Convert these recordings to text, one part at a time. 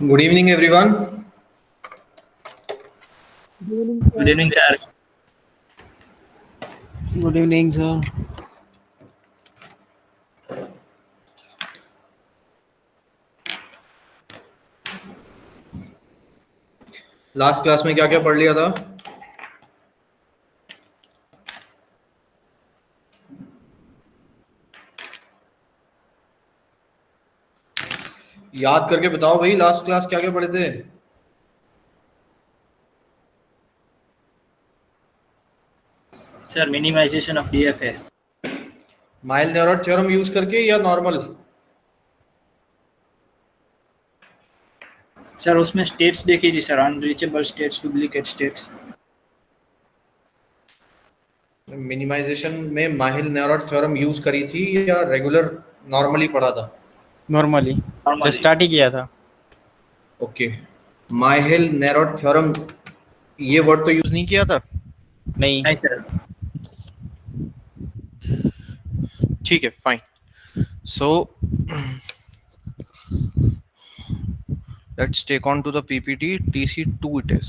Good evening, everyone. Good evening, Good sir. evening, sir. Good evening, sir. Last class में क्या क्या पढ़ लिया था? याद करके बताओ भाई, लास्ट क्लास क्या क्या पढ़े थे? Sir, minimization of DFA. Myhill Nerode theorem use करके या नॉर्मल? सर उसमें स्टेट्स देखी थी sir, unreachable states, duplicate states. Minimization में माइल नेरोट थ्योरम यूज करी थी या रेगुलर नॉर्मली पढ़ा था? Normally just normally. स्टार्ट ही किया था। ओके। माइल नेरोट थ्योरम, ये वर्ड तो यूज नहीं किया था? नहीं। नहीं सर। ठीक है, fine. So let's take on to the PPT TC2 it is.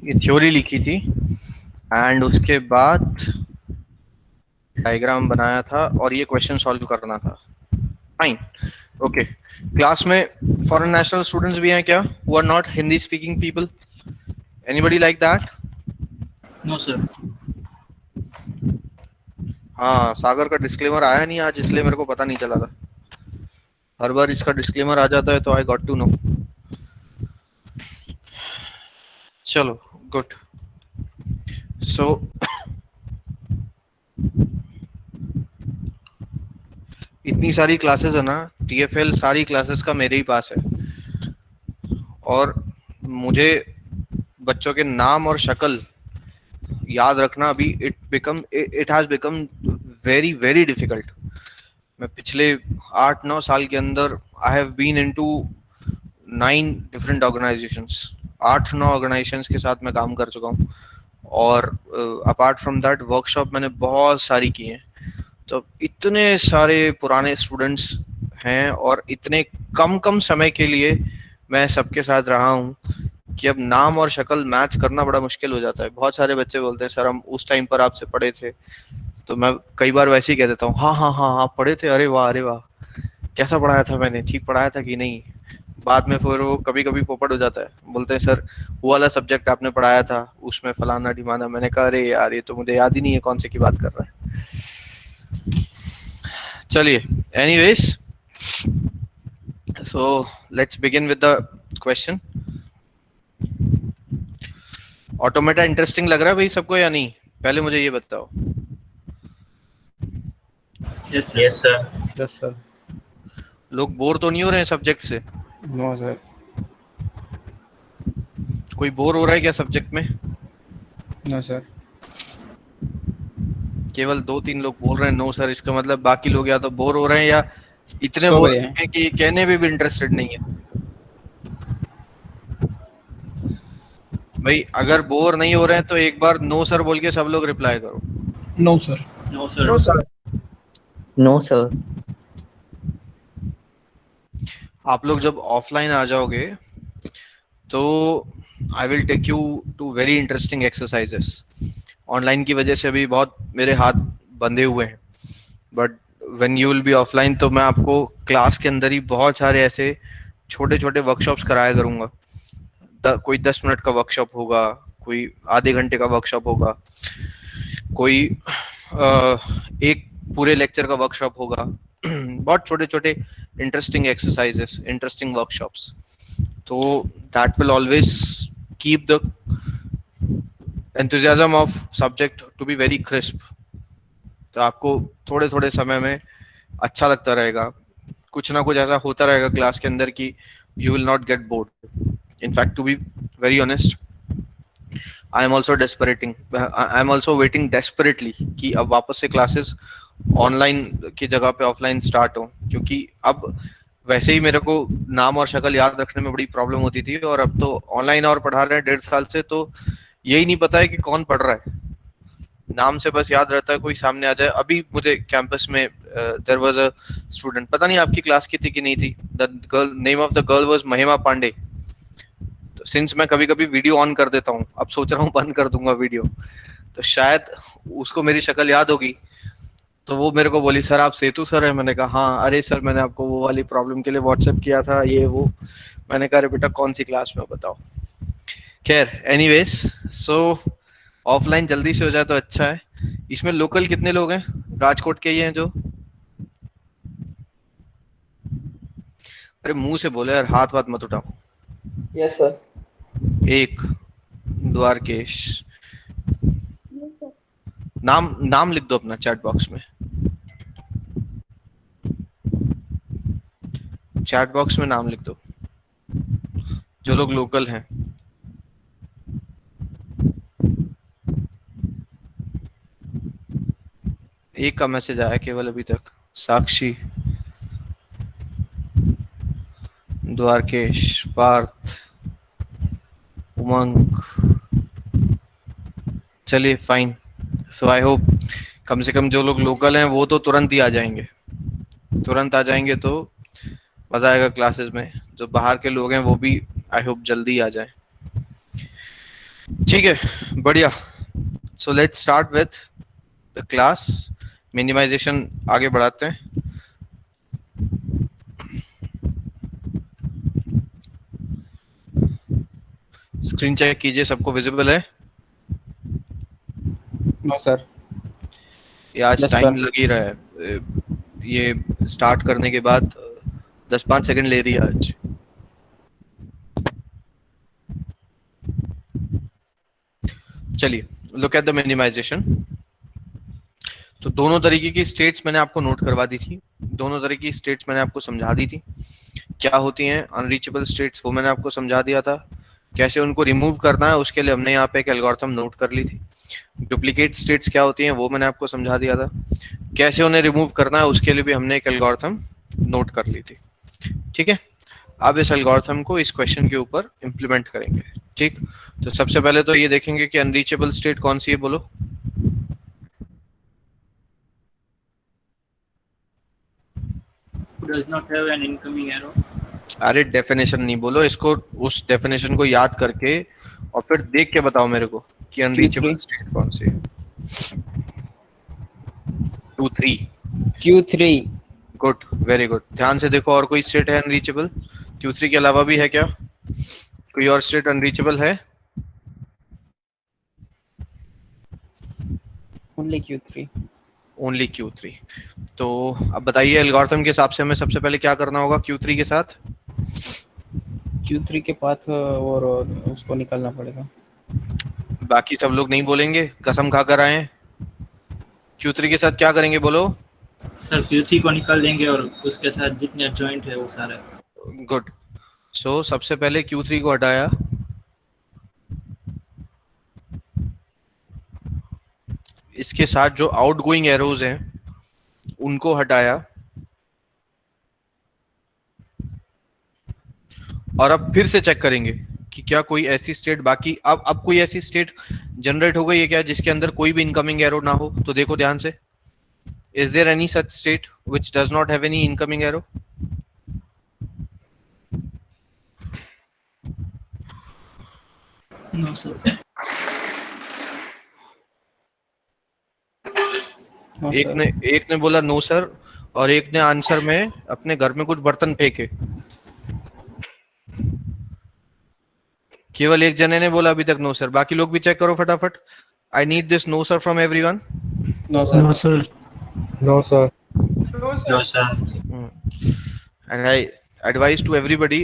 ये थ्योरी लिखी थी एंड उसके बाद डायग्राम बनाया था और ये क्वेश्चन सॉल्व करना था। Fine, okay. क्लास में फॉरेन नेशनल स्टूडेंट्स भी हैं क्या, who are not Hindi speaking people? Anybody like that? No sir. हाँ, सागर का डिस्क्लेमर आया नहीं आज, इसलिए मेरे को पता नहीं चला था। हर बार इसका डिस्क्लेमर आ जाता है तो आई गॉट टू नो। चलो, गुड। सो इतनी सारी क्लासेस है ना, TFL सारी क्लासेस का मेरे ही पास है और मुझे बच्चों के नाम और शक्ल याद रखना अभी it has become very very difficult. मैं पिछले 8-9 साल के अंदर I have been into 9 different organisations. 8-9 organisations के साथ मैं काम कर चुका हूँ और अपार्ट फ्रॉम दैट वर्कशॉप मैंने बहुत सारी की हैं। तो इतने सारे पुराने स्टूडेंट्स हैं और इतने कम कम समय के लिए मैं सबके साथ रहा हूँ कि अब नाम और शक्ल मैच करना बड़ा मुश्किल हो जाता है। बहुत सारे बच्चे बोलते हैं सर हम उस टाइम पर आपसे पढ़े थे, तो मैं कई बार वैसे ही कह देता हूँ हाँ हाँ हाँ आप पढ़े थे, अरे वाह अरे वाह, कैसा पढ़ाया था मैंने, ठीक पढ़ाया था कि नहीं? बाद में फिर वो कभी कभी पोपट हो जाता है, बोलते हैं सर वो वाला सब्जेक्ट आपने पढ़ाया था उसमें फलाना ढिमाना। मैंने कहा अरे यार ये तो मुझे याद ही नहीं है कौन से की बात कर रहा है। चलिए, anyways, so let's begin with the question. Automata interesting लग रहा है भाई सबको या नहीं? पहले मुझे ये बताओ। Yes sir. Yes sir. लोग बोर तो नहीं हो रहे हैं सब्जेक्ट से? No sir. कोई बोर हो रहा है क्या सब्जेक्ट में? No sir. केवल 2-3 लोग बोल रहे हैं नो सर, इसका मतलब बाकी लोग या तो बोर हो रहे हैं या इतने सो बोर गए हैं। हैं कि कहने में भी इंटरेस्टेड नहीं है। भाई अगर बोर नहीं हो रहे हैं तो एक बार नो सर बोल के सब लोग रिप्लाई करो। No sir. No sir. No sir. आप लोग जब ऑफलाइन आ जाओगे तो I will take you to very interesting exercises. Online की वजह से अभी बहुत मेरे हाथ बंधे हुए हैं, but when you will be offline तो मैं आपको क्लास के अंदर ही बहुत सारे ऐसे छोटे छोटे वर्कशॉप्स कराया करूंगा। कोई 10 मिनट का वर्कशॉप होगा, कोई आधे घंटे का वर्कशॉप होगा, कोई एक पूरे लेक्चर का वर्कशॉप होगा। बहुत छोटे छोटे इंटरेस्टिंग एक्सरसाइजेस, इंटरेस्टिंग वर्कशॉप्स, तो that will always keep the enthusiasm of subject to be very crisp। तो आपको थोड़े थोड़े समय में अच्छा लगता रहेगा, कुछ ना कुछ ऐसा होता रहेगा क्लास के अंदर कि you will not get bored। In fact, to be very honest. I am also desperating. I am also waiting desperately कि अब वापस से क्लासेस ऑनलाइन की जगह पे ऑफलाइन स्टार्ट हो, क्योंकि अब वैसे ही मेरे को नाम और शक्ल याद रखने में बड़ी प्रॉब्लम होती थी, और अब तो ऑनलाइन और पढ़ा रहे हैं 1.5 साल से, तो यही नहीं पता है कि कौन पढ़ रहा है। नाम से बस याद रहता है कोई सामने आ जाए। अभी मुझे कैंपस में देयर वाज अ स्टूडेंट, पता नहीं आपकी क्लास की थी कि नहीं थी, the girl name of the girl was महिमा पांडे। तो सिंस मैं कभी कभी वीडियो ऑन कर देता हूँ, अब सोच रहा हूँ बंद कर दूंगा वीडियो, तो शायद उसको मेरी शक्ल याद होगी। तो वो मेरे को बोली, सर आप सेतु सर है? मैंने कहा हाँ। अरे सर मैंने आपको वो वाली प्रॉब्लम के लिए व्हाट्सएप किया था, ये वो। मैंने कहा अरे बेटा कौन सी क्लास में, बताओ। खैर एनीवेज, सो ऑफलाइन जल्दी से हो जाए तो अच्छा है। इसमें लोकल कितने लोग हैं राजकोट के ही हैं जो? अरे मुंह से बोले यार, हाथ वाथ मत उठाओ। Yes, sir. एक द्वारकेश, Yes, sir. नाम नाम लिख दो अपना चैट बॉक्स में। चैट बॉक्स में नाम लिख दो जो लोग लोकल हैं। एक का मैसेज आया केवल अभी तक, साक्षी, द्वारकेश, पार्थ, उमंग। चलिए फाइन। सो आई होप कम से कम जो लोग लोकल हैं वो तो तुरंत ही आ जाएंगे, तुरंत आ जाएंगे तो मजा आएगा क्लासेस में। जो बाहर के लोग हैं वो भी आई होप जल्दी आ जाए। ठीक है, बढ़िया। So let's start with the class. Minimisation आगे बढ़ाते हैं। स्क्रीन चेक कीजिए, सबको विजिबल है? No sir. ये आज Yes, टाइम sir. लग ही रहा है, ये स्टार्ट करने के बाद 10-5 सेकंड ले रही है आज। चलिए, लुक एट द मिनिमाइजेशन। तो दोनों तरीके की स्टेट्स मैंने आपको नोट करवा दी थी, दोनों तरह की स्टेट्स मैंने आपको समझा दी थी क्या होती हैं। अनरीचेबल स्टेट्स वो मैंने आपको समझा दिया था, कैसे उनको रिमूव करना है उसके लिए हमने यहाँ पे एक एल्गोरिथम नोट कर ली थी। डुप्लीकेट स्टेट्स क्या होती हैं वो मैंने आपको समझा दिया था, कैसे उन्हें रिमूव करना है उसके लिए भी हमने एक एल्गोरिथम नोट कर ली थी। ठीक है, अब इस एल्गोरिथम को इस क्वेश्चन के ऊपर इम्प्लीमेंट करेंगे। ठीक, तो सबसे पहले तो ये देखेंगे कि अनरीचेबल स्टेट कौन सी है, बोलो। Who does not have an incoming arrow? अरे डेफिनेशन नहीं बोलो इसको, उस डेफिनेशन को याद करके और फिर देख के बताओ मेरे को कि अनरीचेबल स्टेट कौन सी है। 2 3 Q3. Good, very good. ध्यान से देखो, और कोई स्टेट है अनरीचेबल? Q3 के अलावा भी है क्या कोई और स्टेट अनरीचेबल है? Only Q3. Only Q3। तो अब बताइए एल्गोरिथम के हिसाब से हमें सबसे पहले क्या करना होगा Q3 के साथ? Q3 के पाथ और उसको निकालना पड़ेगा। बाकी सब लोग नहीं बोलेंगे, कसम खाकर आए हैं। Q3 के साथ क्या करेंगे बोलो? सर Q3 को निकाल देंगे और उसके साथ जितने जॉइंट है वो सारे। गुड। सो सबसे पहले Q3 को हटाया, इसके साथ जो आउटगोइंग एरोज हैं उनको हटाया, और अब फिर से चेक करेंगे कि क्या कोई ऐसी स्टेट बाकी, अब कोई ऐसी स्टेट जनरेट हो गई है क्या जिसके अंदर कोई भी इनकमिंग एरो ना हो? तो देखो ध्यान से, is there any such state which does not have any incoming arrow? No sir. No, एक sir. ने बोला नो सर, और एक ने आंसर में अपने घर में कुछ बर्तन फेंके। केवल एक जने ने बोला अभी तक नो सर, बाकी लोग भी चेक करो फटाफट। I need this no sir from everyone. No, sir. No, sir. No, sir. No sir. And I advise to everybody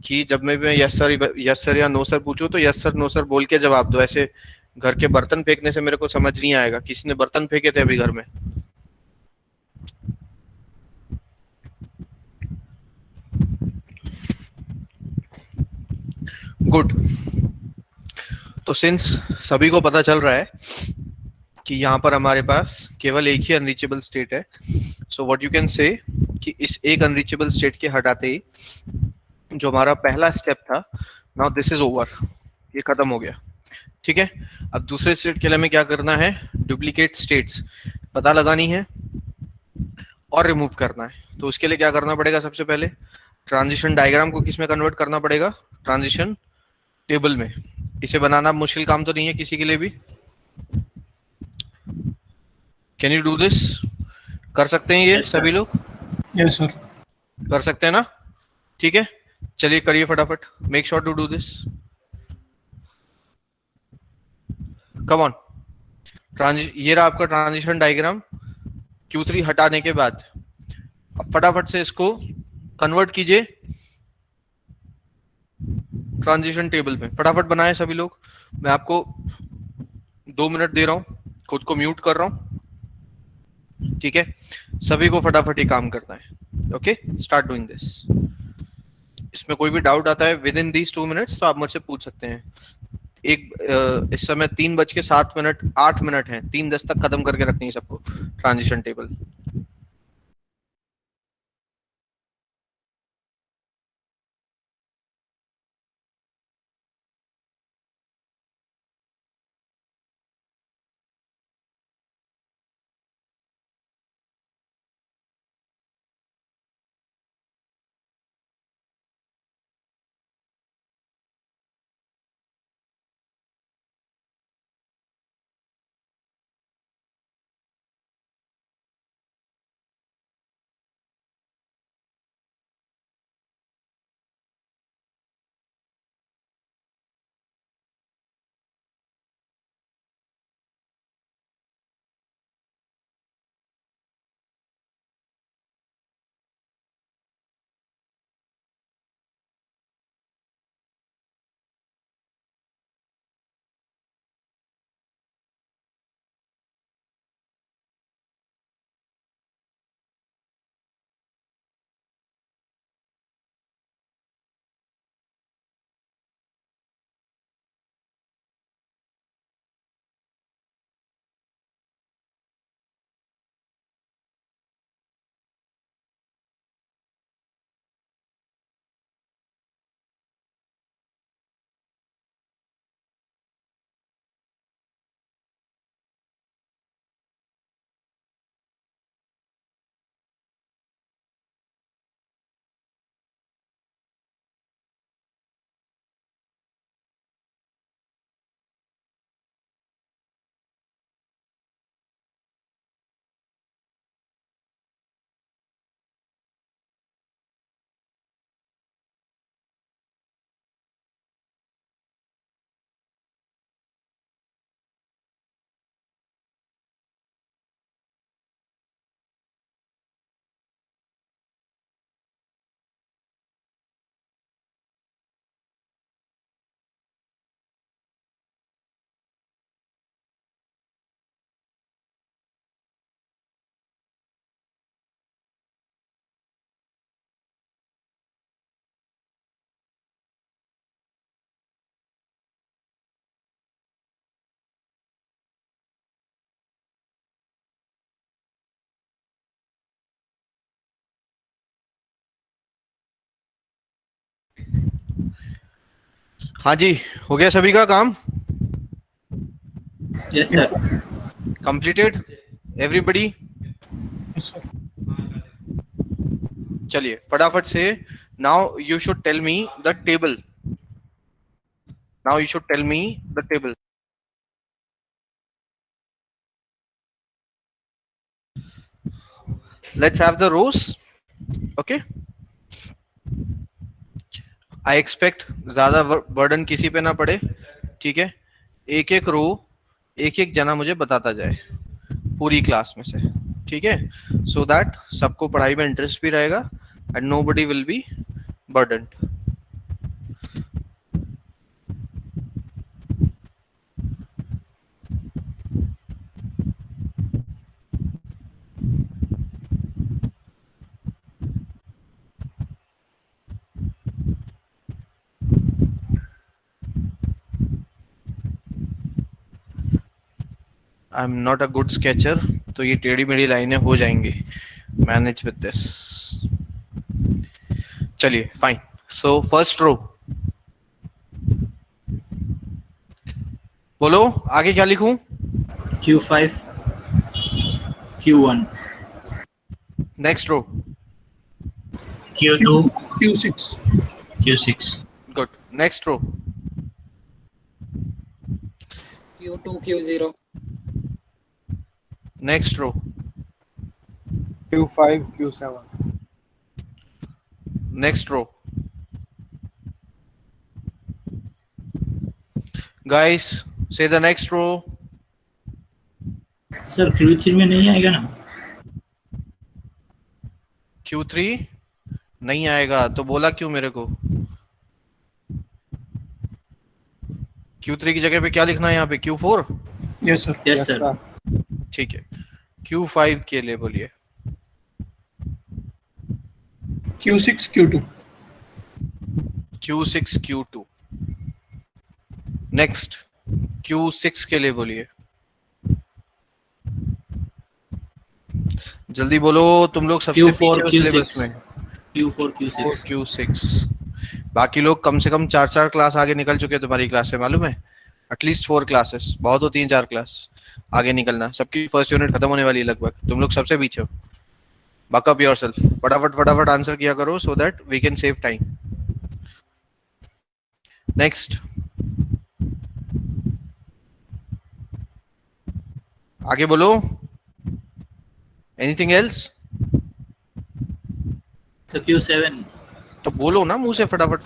कि जब मैं यस सर या नो सर पूछूं तो यस सर नो सर बोल के जवाब दो। ऐसे घर के बर्तन फेंकने से मेरे को समझ नहीं आएगा किसी ने बर्तन फेंके थे अभी घर में। गुड। तो सिंस सभी को पता चल रहा है कि यहाँ पर हमारे पास केवल एक ही अनरीचेबल स्टेट है, so what you can say कि इस एक अनरीचेबल स्टेट के हटाते ही जो हमारा पहला स्टेप था, नाउ दिस इज ओवर, ये खत्म हो गया। ठीक है, अब दूसरे स्टेट के लिए हमें क्या करना है, डुप्लीकेट स्टेट्स पता लगानी है और रिमूव करना है। तो उसके लिए क्या करना पड़ेगा, सबसे पहले ट्रांजिशन डायग्राम को किस में कन्वर्ट करना पड़ेगा, ट्रांजिशन टेबल में। इसे बनाना मुश्किल काम तो नहीं है किसी के लिए भी। Can you do this? कर सकते हैं ये Yes, sir. सभी लोग? Yes sir. कर सकते हैं ना? ठीक है, चलिए करिए फटाफट, make sure to do this, come on. ये रहा आपका ट्रांजिशन डायग्राम Q3 हटाने के बाद। अब फटाफट से इसको कन्वर्ट कीजिए ट्रांजिशन टेबल में, फटाफट बनाए सभी लोग। मैं आपको 2 मिनट दे रहा हूं, खुद को म्यूट कर रहा हूं। ठीक है, सभी को फटाफट ये काम करना है। Okay, start doing this. इसमें कोई भी डाउट आता है विद इन दीज 2 मिनट्स तो आप मुझसे पूछ सकते हैं। इस समय 3:07, 8 मिनट है, 3:10 तक खत्म करके रखनी है सबको ट्रांजिशन टेबल। हाँ जी, हो गया सभी का काम? Yes, sir. Completed everybody? Yes sir. चलिए फटाफट से, now you should tell me the table, now you should tell me the table. Let's have the rows. Okay, I expect ज्यादा बर्डन किसी पे ना पड़े। ठीक है, एक एक रो एक एक जना मुझे बताता जाए पूरी क्लास में से। ठीक है, सो दैट सबको पढ़ाई में इंटरेस्ट भी रहेगा and nobody will be burdened. I am not a good sketcher, तो ये टेढ़ी मेढ़ी लाइनें हो जाएंगी. Manage with this. चलिए फाइन. सो फर्स्ट रो बोलो, आगे क्या लिखूं? Q5 Q1 next row. Q2, Q6. Q6, good. Next row. Q2 Q0 next row. Q5 Q7. Next row. Guys say the next row. Sir Q3 में नहीं आएगा ना? Q3 नहीं आएगा तो बोला क्यों मेरे को? Q3 की जगह पे क्या लिखना है यहाँ पे? Q4. Yes, sir. Yes sir. ठीक है. Q5 के लिए बोलिए. Q6 Q2. Q6 Q2. Next Q6 के लिए बोलिए. जल्दी बोलो, तुम लोग सबसे Q4 पीछे हो सिलेबस Q6 में. Q4 Q6 Q6. बाकी लोग कम से कम 4 क्लास आगे निकल चुके हैं तुम्हारी क्लास से, मालूम है? एटलीस्ट 4 क्लासेस, बहुत हो 3-4 क्लास आगे निकलना. सबकी फर्स्ट यूनिट खत्म होने वाली है लगभग. तुम लोग सबसे पीछे हो. Buck up yourself. फटाफट आंसर किया करो so that we can save time. Next. आगे बोलो. Anything else? तो Q7 तो बोलो ना मुंह से फटाफट.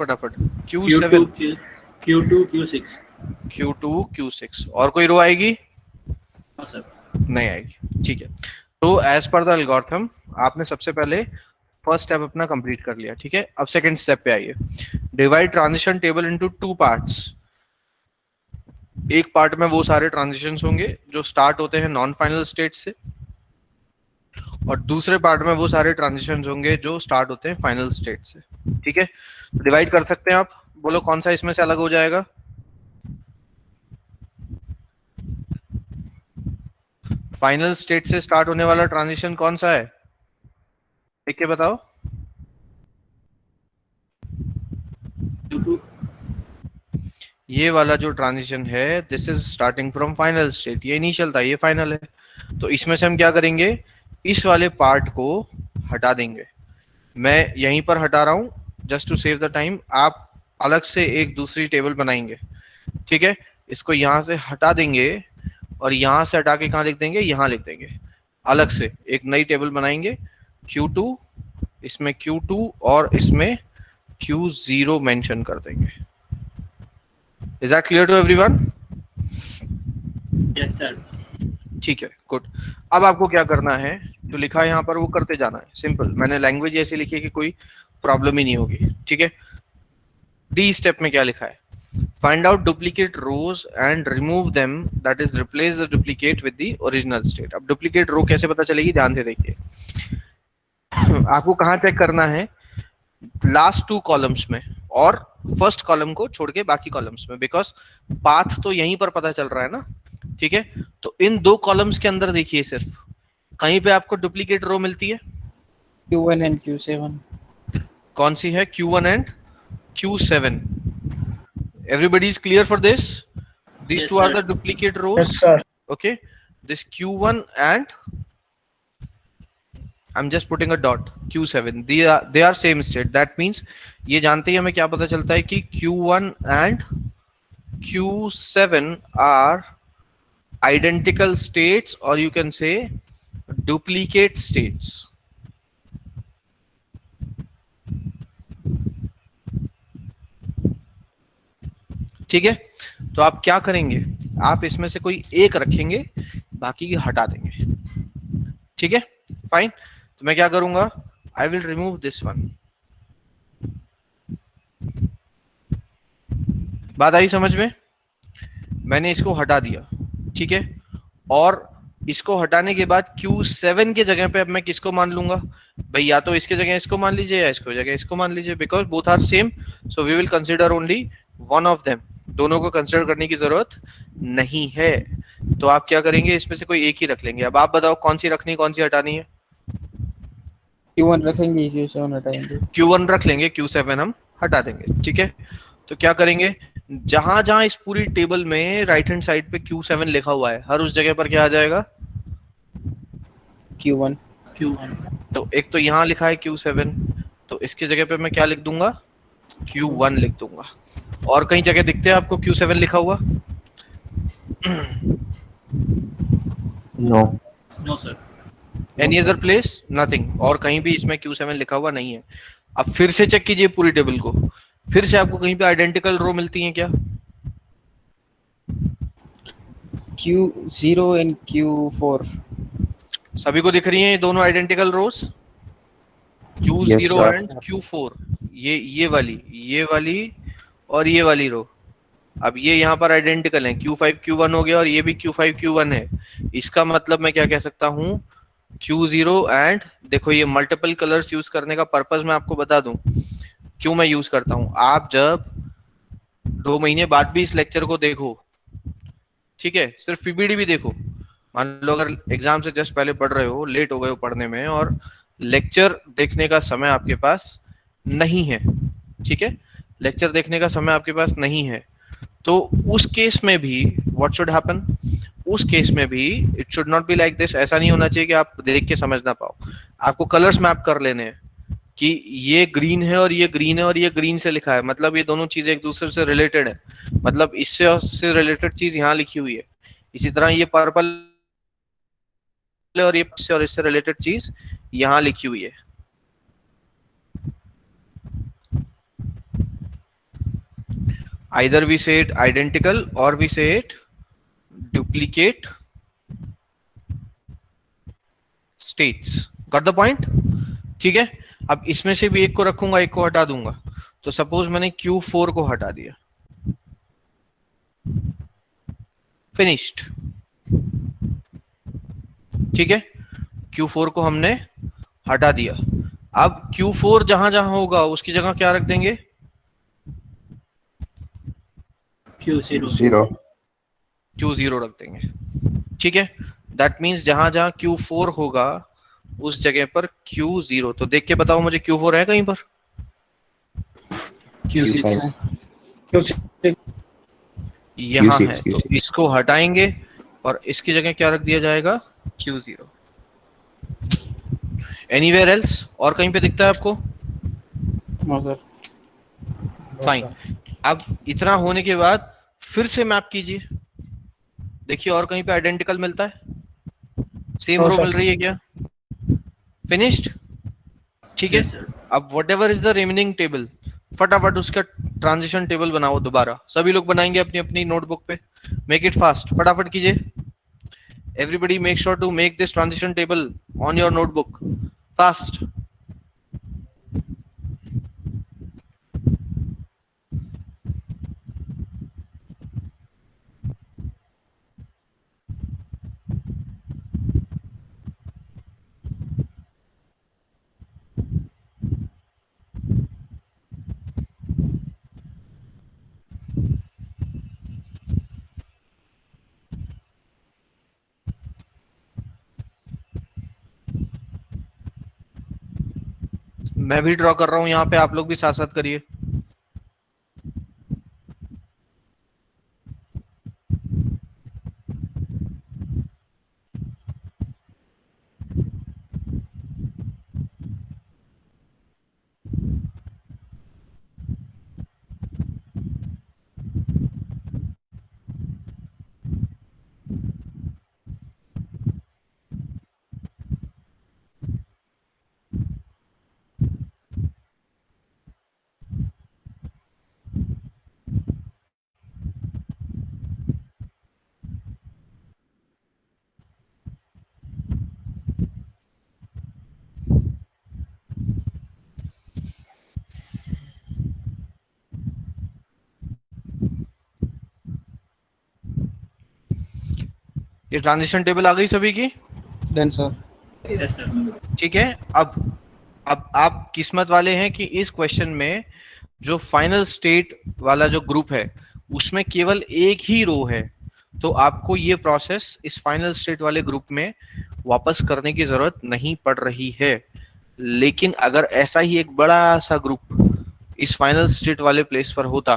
Q2 Q7 Q2 Q6 Q2 Q6. और कोई रो आएगी? हाँ सर. नहीं आएगी. ठीक है. तो एज पर द एल्गोरिथम आपने सबसे पहले फर्स्ट स्टेप अपना कंप्लीट कर लिया. ठीक है. अब सेकंड स्टेप पे आइए. Divide transition table into 2 parts. एक पार्ट में वो सारे ट्रांजिशंस होंगे जो स्टार्ट होते हैं नॉन फाइनल स्टेट से, और दूसरे पार्ट में वो सारे ट्रांजिशंस होंगे जो स्टार्ट होते हैं फाइनल स्टेट से. ठीक है. डिवाइड कर सकते हैं आप. बोलो कौन सा इसमें से अलग हो जाएगा? फाइनल स्टेट से स्टार्ट होने वाला ट्रांजिशन कौन सा है? देख के बताओ. Q2 ये वाला जो ट्रांजिशन है, this is starting from final state. ये इनिशियल था, ये फाइनल है. तो इसमें से हम क्या करेंगे? इस वाले पार्ट को हटा देंगे. मैं यहीं पर हटा रहा हूं just to save the time. आप अलग से एक दूसरी टेबल बनाएंगे. ठीक है. इसको यहाँ से हटा देंगे और यहाँ से हटा के कहाँ लिख देंगे? यहाँ लिख देंगे. अलग से एक नई टेबल बनाएंगे. Q2, इसमें Q2 और इसमें Q0 मेंशन कर देंगे. Is that clear to everyone? Yes sir. ठीक है. गुड. अब आपको क्या करना है? जो लिखा है यहाँ पर वो करते जाना है. सिंपल. मैंने लैंग्वेज ऐसी लिखी है कि कोई प्रॉब्लम ही नहीं होगी. ठीक है. डी स्टेप में क्या लिखा है? Find out duplicate rows and remove them, that is replace the duplicate with the original state. अब डुप्लीकेट रो कैसे पता चलेगी? ध्यान से देखिए. आपको कहाँ चेक करना है? लास्ट 2 कॉलम्स में और फर्स्ट कॉलम को छोड़ के बाकी कॉलम्स में, बिकॉज पाथ तो यहीं पर पता चल रहा है ना. ठीक है. तो इन 2 कॉलम्स के अंदर देखिए, सिर्फ कहीं पे आपको डुप्लीकेट रो मिलती है. Q1 and Q7. कौन सी है? Q1 and Q7. Everybody is clear for this? These Yes, two are sir. the duplicate rows. Yes, sir. Okay. This Q1 and I'm just putting a dot. Q7. They are same state. That means ये जानते ही हमें क्या पता चलता है कि Q1 and Q7 are identical states, or you can say duplicate states. ठीक है. तो आप क्या करेंगे? आप इसमें से कोई एक रखेंगे, बाकी की हटा देंगे. ठीक है. फाइन. तो मैं क्या करूंगा? I will remove this one. बात आई समझ में? मैंने इसको हटा दिया. ठीक है. और इसको हटाने के बाद Q7 के जगह पे अब मैं किसको मान लूंगा? भाई या तो इसके जगह इसको मान लीजिए या इसको जगह इसको मान लीजिए, because both are same. So we will consider only one of them. दोनों को कंसिडर करने की जरूरत नहीं है। तो आप क्या करेंगे, इसमें से कोई एक ही रख लेंगे। अब आप बताओ कौन सी रखनी, कौन सी हटानी है। Q1 रखेंगे, Q7 हटाएंगे। Q1 रख लेंगे, Q7 हम हटा देंगे। ठीक है, तो क्या करेंगे, जहां जहां इस पूरी टेबल में राइट हैंड साइड पे Q7 लिखा हुआ है, हर उस जगह पर क्या आ जाएगा, Q1। Q1 तो एक तो यहाँ लिखा है Q7, तो इसकी जगह पे मैं क्या लिख दूंगा, Q1 लिख दूंगा। और कहीं जगह दिखते हैं आपको Q7 लिखा हुआ? No. No sir. Any other place? Nothing. और कहीं भी इसमें Q7 लिखा हुआ नहीं है। अब फिर से चेक कीजिए पूरी टेबल को, फिर से आपको कहीं पे आइडेंटिकल रो मिलती हैं क्या? Q0 and Q4। सभी को दिख रही हैं ये दोनों identical rows, Q0 Yes, sir. And Q4। ये वाली और ये वाली रो। अब ये यहाँ पर आइडेंटिकल है, Q5 Q1 हो गया और ये भी Q5 Q1 है। इसका मतलब मैं क्या कह सकता हूँ, Q0 एंड, देखो ये मल्टीपल कलर्स यूज करने का पर्पस मैं आपको बता दूं क्यों मैं यूज करता हूँ। आप जब 2 महीने बाद भी इस लेक्चर को देखो, ठीक है, सिर्फ पीपीटी भी देखो, मान लो अगर एग्जाम से जस्ट पहले पढ़ रहे हो, लेट हो गए हो पढ़ने में और लेक्चर देखने का समय आपके पास नहीं है, ठीक है, लेक्चर देखने का समय आपके पास नहीं है, तो उस केस में भी व्हाट शुड हैपन, उस केस में भी it should not be like this. ऐसा नहीं होना चाहिए कि आप देख के समझ ना पाओ। आपको कलर्स मैप कर लेने हैं कि ये ग्रीन है और ये ग्रीन है और ये ग्रीन से लिखा है, मतलब ये दोनों चीजें एक दूसरे से रिलेटेड है, मतलब इससे और से रिलेटेड चीज यहाँ लिखी हुई है। इसी तरह ये पर्पल और ये और इससे रिलेटेड चीज यहाँ लिखी हुई है। Either we say it identical or we say it duplicate states. Got the point? ठीक है, अब इसमें से भी एक को रखूंगा, एक को हटा दूंगा। तो सपोज मैंने Q4 को हटा दिया, फिनिश्ड। ठीक है, Q4 को हमने हटा दिया। अब Q4 जहां जहां होगा उसकी जगह क्या रख देंगे, Q0 Q0 रख देंगे। ठीक है, दैट मीन्स जहां जहां Q4 होगा उस जगह पर Q0। तो देख के बताओ मुझे Q4 है कहीं पर? Q6 यहाँ है, तो इसको हटाएंगे और इसकी जगह क्या रख दिया जाएगा, Q0। Anywhere else? और कहीं पे दिखता है आपको? No sir. फाइन। अब इतना होने के बाद फिर से मैप कीजिए, देखिए और कहीं पे आइडेंटिकल मिलता है, सेम रो मिल रही है क्या? फिनिश्ड। ठीक है, Yes, sir. अब what ever is the remaining table, फटाफट उसका ट्रांजिशन टेबल बनाओ दोबारा। सभी लोग बनाएंगे अपनी अपनी नोटबुक पे, मेक इट फास्ट, फटाफट कीजिए। Everybody make sure to make this transition table on your notebook fast. मैं भी ड्रॉ कर रहा हूं यहाँ पे, आप लोग भी साथ साथ करिए। ये ट्रांजिशन टेबल आ गई सभी की? Done sir. Yes, sir. ठीक है, अब आप किस्मत वाले हैं कि इस क्वेश्चन में जो फाइनल स्टेट वाला जो ग्रुप है उसमें केवल एक ही रो है, तो आपको ये प्रोसेस इस फाइनल स्टेट वाले ग्रुप में वापस करने की जरूरत नहीं पड़ रही है। लेकिन अगर ऐसा ही एक बड़ा सा ग्रुप इस फाइनल स्टेट वाले प्लेस पर होता,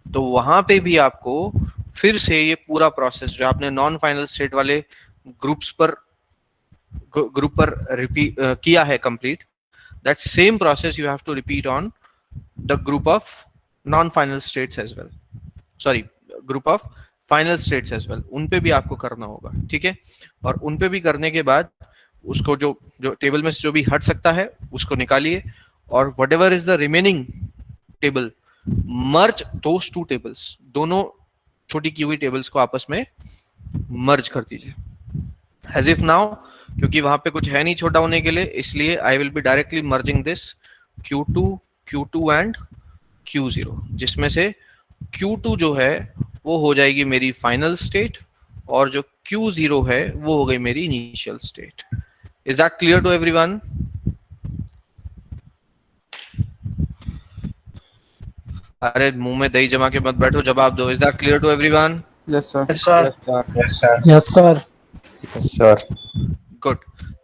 तो वहां पे भी आपको फिर से ये पूरा प्रोसेस जो आपने नॉन फाइनल स्टेट वाले ग्रुप पर रिपीट किया है complete, that same process you have to repeat on the group of non final states as well, sorry group of final states as well, उन पे भी आपको करना होगा। ठीक है, और उन पे भी करने के बाद उसको जो जो टेबल में से जो भी हट सकता है उसको निकालिए, और whatever is the remaining table, merge those two tables, दोनों छोटी की हुई टेबल्स को आपस में मर्ज कर दीजिए एज इफ नाउ, क्योंकि वहां पे कुछ है नहीं छोटा होने के लिए, इसलिए I will be directly merging this Q2 and Q0, जिसमें से Q2 जो है वो हो जाएगी मेरी फाइनल स्टेट, और जो Q0 है वो हो गई मेरी initial state. Is that clear to everyone? अरे मुंह में दही जमा के मत बैठो, जवाब दो। Is that clear to everyone? Yes sir. Yes, sir. Yes sir. Yes, sir. Yes, sir. Good.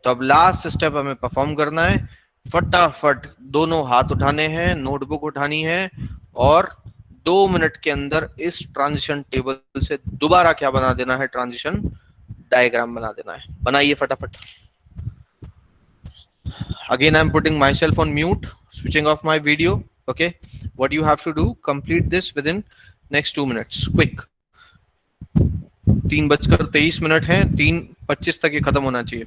तो अब लास्ट स्टेप हमें परफॉर्म करना है। फटाफट दोनों हाथ उठाने हैं, नोटबुक उठानी है, और 2 मिनट के अंदर इस ट्रांजिशन टेबल से दोबारा क्या बना देना है, ट्रांजिशन डायग्राम बना देना है। बनाइए फटाफट। Again, I'm putting myself on mute, switching off my video. Okay, what you have to do, complete this within next 2 minutes. Quick. 3:23 है, 3:25 तक ये खत्म होना चाहिए।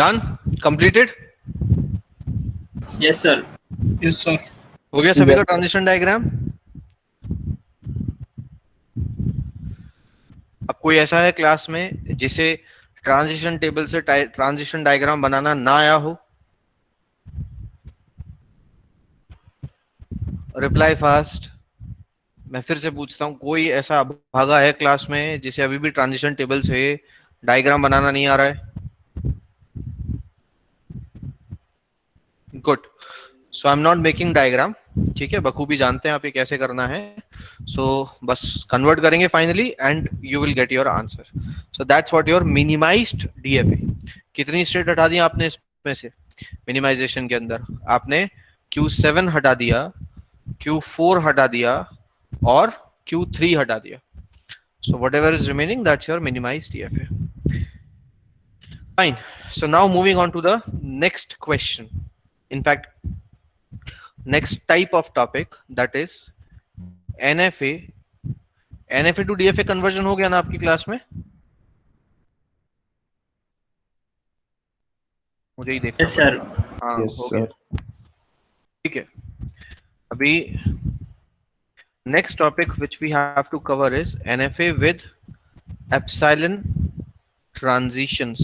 Done? Completed? Yes sir. Yes, sir. हो गया सभी का ट्रांजिशन डायग्राम? अब कोई ऐसा है क्लास में जिसे ट्रांजिशन टेबल से ट्रांजिशन डायग्राम बनाना ना आया हो? Reply fast. मैं फिर से पूछता हूँ, कोई ऐसा भागा है क्लास में जिसे अभी भी ट्रांजिशन टेबल से डायग्राम बनाना नहीं आ रहा है? Good. So I am not making diagram. ठीक है, बखूबी जानते हैं आप ये कैसे करना है। सो बस कन्वर्ट करेंगे finally and you will get your answer. So that's what your minimised DFA. कितनी स्टेट हटा दी आपने इसमें से? मिनिमाइजेशन के अंदर आपने Q7 हटा दिया, Q4 हटा दिया और Q3 हटा दिया। So whatever is remaining, that's your minimized DFA. Fine. So now moving on to the next question. In fact, next type of topic, that is NFA. NFA to DFA conversion हो गया ना आपकी class में? मुझे ही देखना yes sir. हाँ Yes, हो sir. गया। ठीक है, अभी next topic which we have to cover is NFA with epsilon transitions.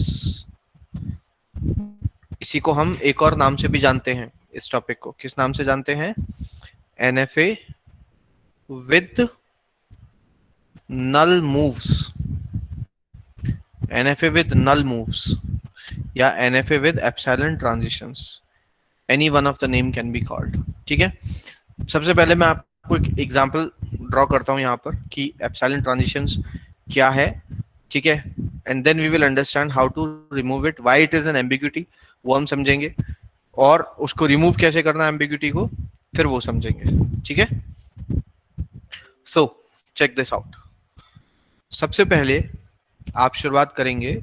इसी को हम एक और नाम से भी जानते हैं। इस टॉपिक को किस नाम से जानते हैं? NFA with null moves, NFA with null moves या NFA with epsilon transitions, any one of the name can be called. ठीक है, सबसे पहले मैं आपको एक एग्जांपल ड्रॉ करता हूं यहाँ पर कि epsilon transitions क्या है. ठीक है, and then we will understand how to remove it, why it is an ambiguity वो हम समझेंगे, और उसको रिमूव कैसे करना है एम्बिग्यूटी को फिर वो समझेंगे. ठीक है, सो चेक दिस आउट. सबसे पहले आप शुरुआत करेंगे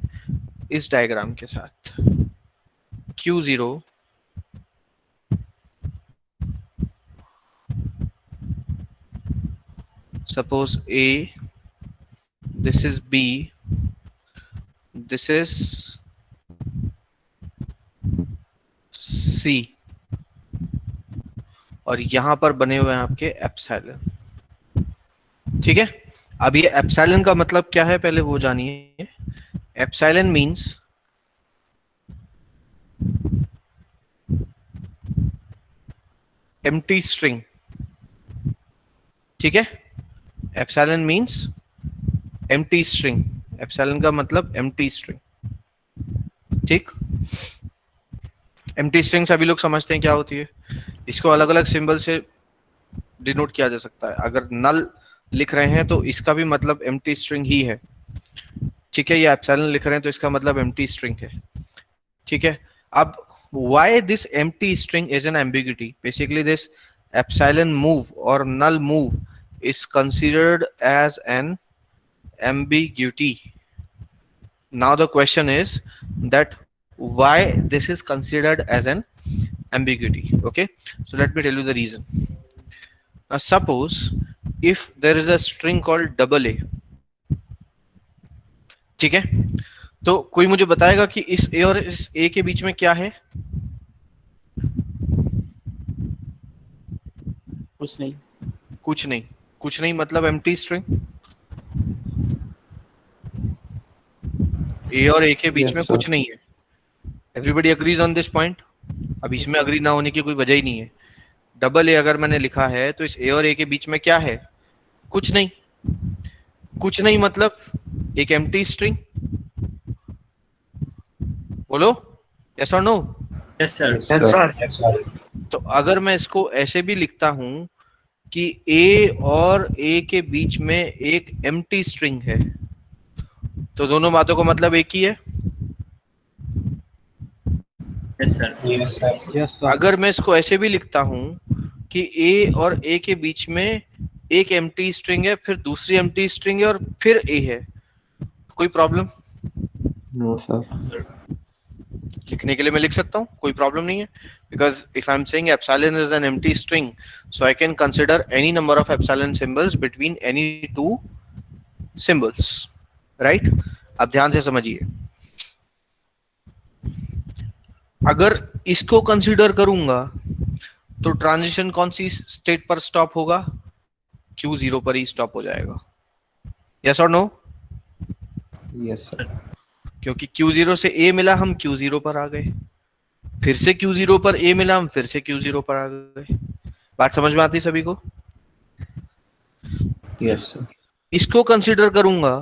इस डायग्राम के साथ. Q0 suppose A, this is B, this is C, और यहां पर बने हुए हैं आपके एप्सिलॉन. ठीक है, अब ये एप्सिलॉन का मतलब क्या है पहले वो जानिए. Epsilon means empty string. ठीक है, epsilon means empty string. Epsilon का मतलब एम्प्टी स्ट्रिंग. ठीक, एम्प्टी स्ट्रिंग सभी लोग समझते हैं क्या होती है. इसको अलग अलग सिंबल से डिनोट किया जा सकता है. अगर नल लिख रहे हैं तो इसका भी मतलब एम्प्टी स्ट्रिंग ही है. ठीक है, ये एप्सिलॉन लिख रहे हैं तो इसका मतलब एम्प्टी स्ट्रिंग है. ठीक है, अब why this empty string is an ambiguity? Basically this epsilon move or null move is considered as an ambiguity. Now the question is that why this is considered as an ambiguity. Okay, so let me tell you the reason. Now suppose if there is a string called double A. ठीक है, तो कोई मुझे बताएगा कि इस A और इस A के बीच में क्या है. कुछ नहीं. कुछ नहीं. कुछ नहीं मतलब एम्प्टी स्ट्रिंग. A और A के बीच Yes, में sir. कुछ नहीं है. Everybody agrees on this point. अब इसमें अग्री ना होने की कोई वजह ही नहीं है. डबल ए अगर मैंने लिखा है तो इस A और A के बीच में क्या है? कुछ नहीं. कुछ नहीं मतलब एक एम्प्टी स्ट्रिंग. बोलो यस और no. Yes sir. Yes, sir. तो अगर मैं इसको ऐसे भी लिखता हूं कि A और A के बीच में एक एम्प्टी स्ट्रिंग है तो दोनों बातों का मतलब एक ही है. Yes sir. Yes, sir. Yes, sir. अगर मैं इसको ऐसे भी लिखता हूं कि A और A के बीच में एक एम्प्टी स्ट्रिंग है फिर दूसरी एम्प्टी स्ट्रिंग है और फिर A है, कोई प्रॉब्लम? No, sir. लिखने के लिए मैं लिख सकता हूँ, कोई प्रॉब्लम नहीं है. Because if I am saying epsilon is an empty string so I can consider any number of epsilon symbols between any two symbols. Right, अब ध्यान से समझिए. अगर इसको कंसीडर करूंगा तो ट्रांजिशन कौन सी स्टेट पर स्टॉप होगा? Q0 पर ही स्टॉप हो जाएगा. यस और नो? Yes, sir. क्योंकि Q0 से A मिला हम Q0 पर आ गए, फिर से Q0 पर A मिला हम फिर से Q0 पर आ गए. बात समझ में आती सभी को? Yes, sir. इसको कंसीडर करूंगा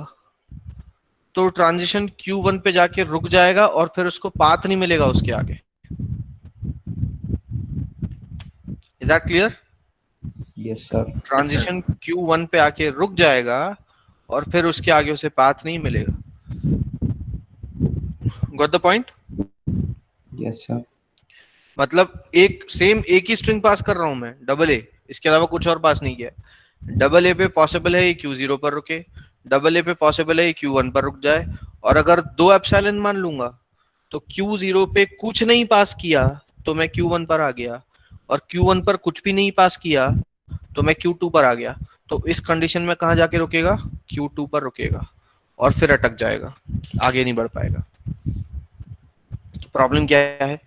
तो ट्रांजिशन Q1 पे जाके रुक जाएगा और फिर उसको पाथ नहीं मिलेगा उसके आगे. Is that clear? Yes, sir. Transition Q1 पे आके रुक जाएगा और फिर उसके आगे उसे पाथ नहीं मिलेगा. Got the point? Yes, sir. मतलब एक ही स्ट्रिंग पास कर रहा हूं मैं, डबल ए, इसके अलावा कुछ और पास नहीं किया. डबल ए पे पॉसिबल है ये Q0 पर रुके, डबल ए पे पॉसिबल है ये Q1 पर रुक जाए. और अगर दो एप्सिलॉन मान लूंगा तो Q0 पे कुछ नहीं पास किया तो मैं Q1 पर आ गया, और Q1 पर कुछ भी नहीं पास किया तो मैं Q2 पर आ गया. तो इस कंडीशन में कहां जाके रुकेगा? Q2 पर रुकेगा और फिर अटक जाएगा, आगे नहीं बढ़ पाएगा. प्रॉब्लम क्या है?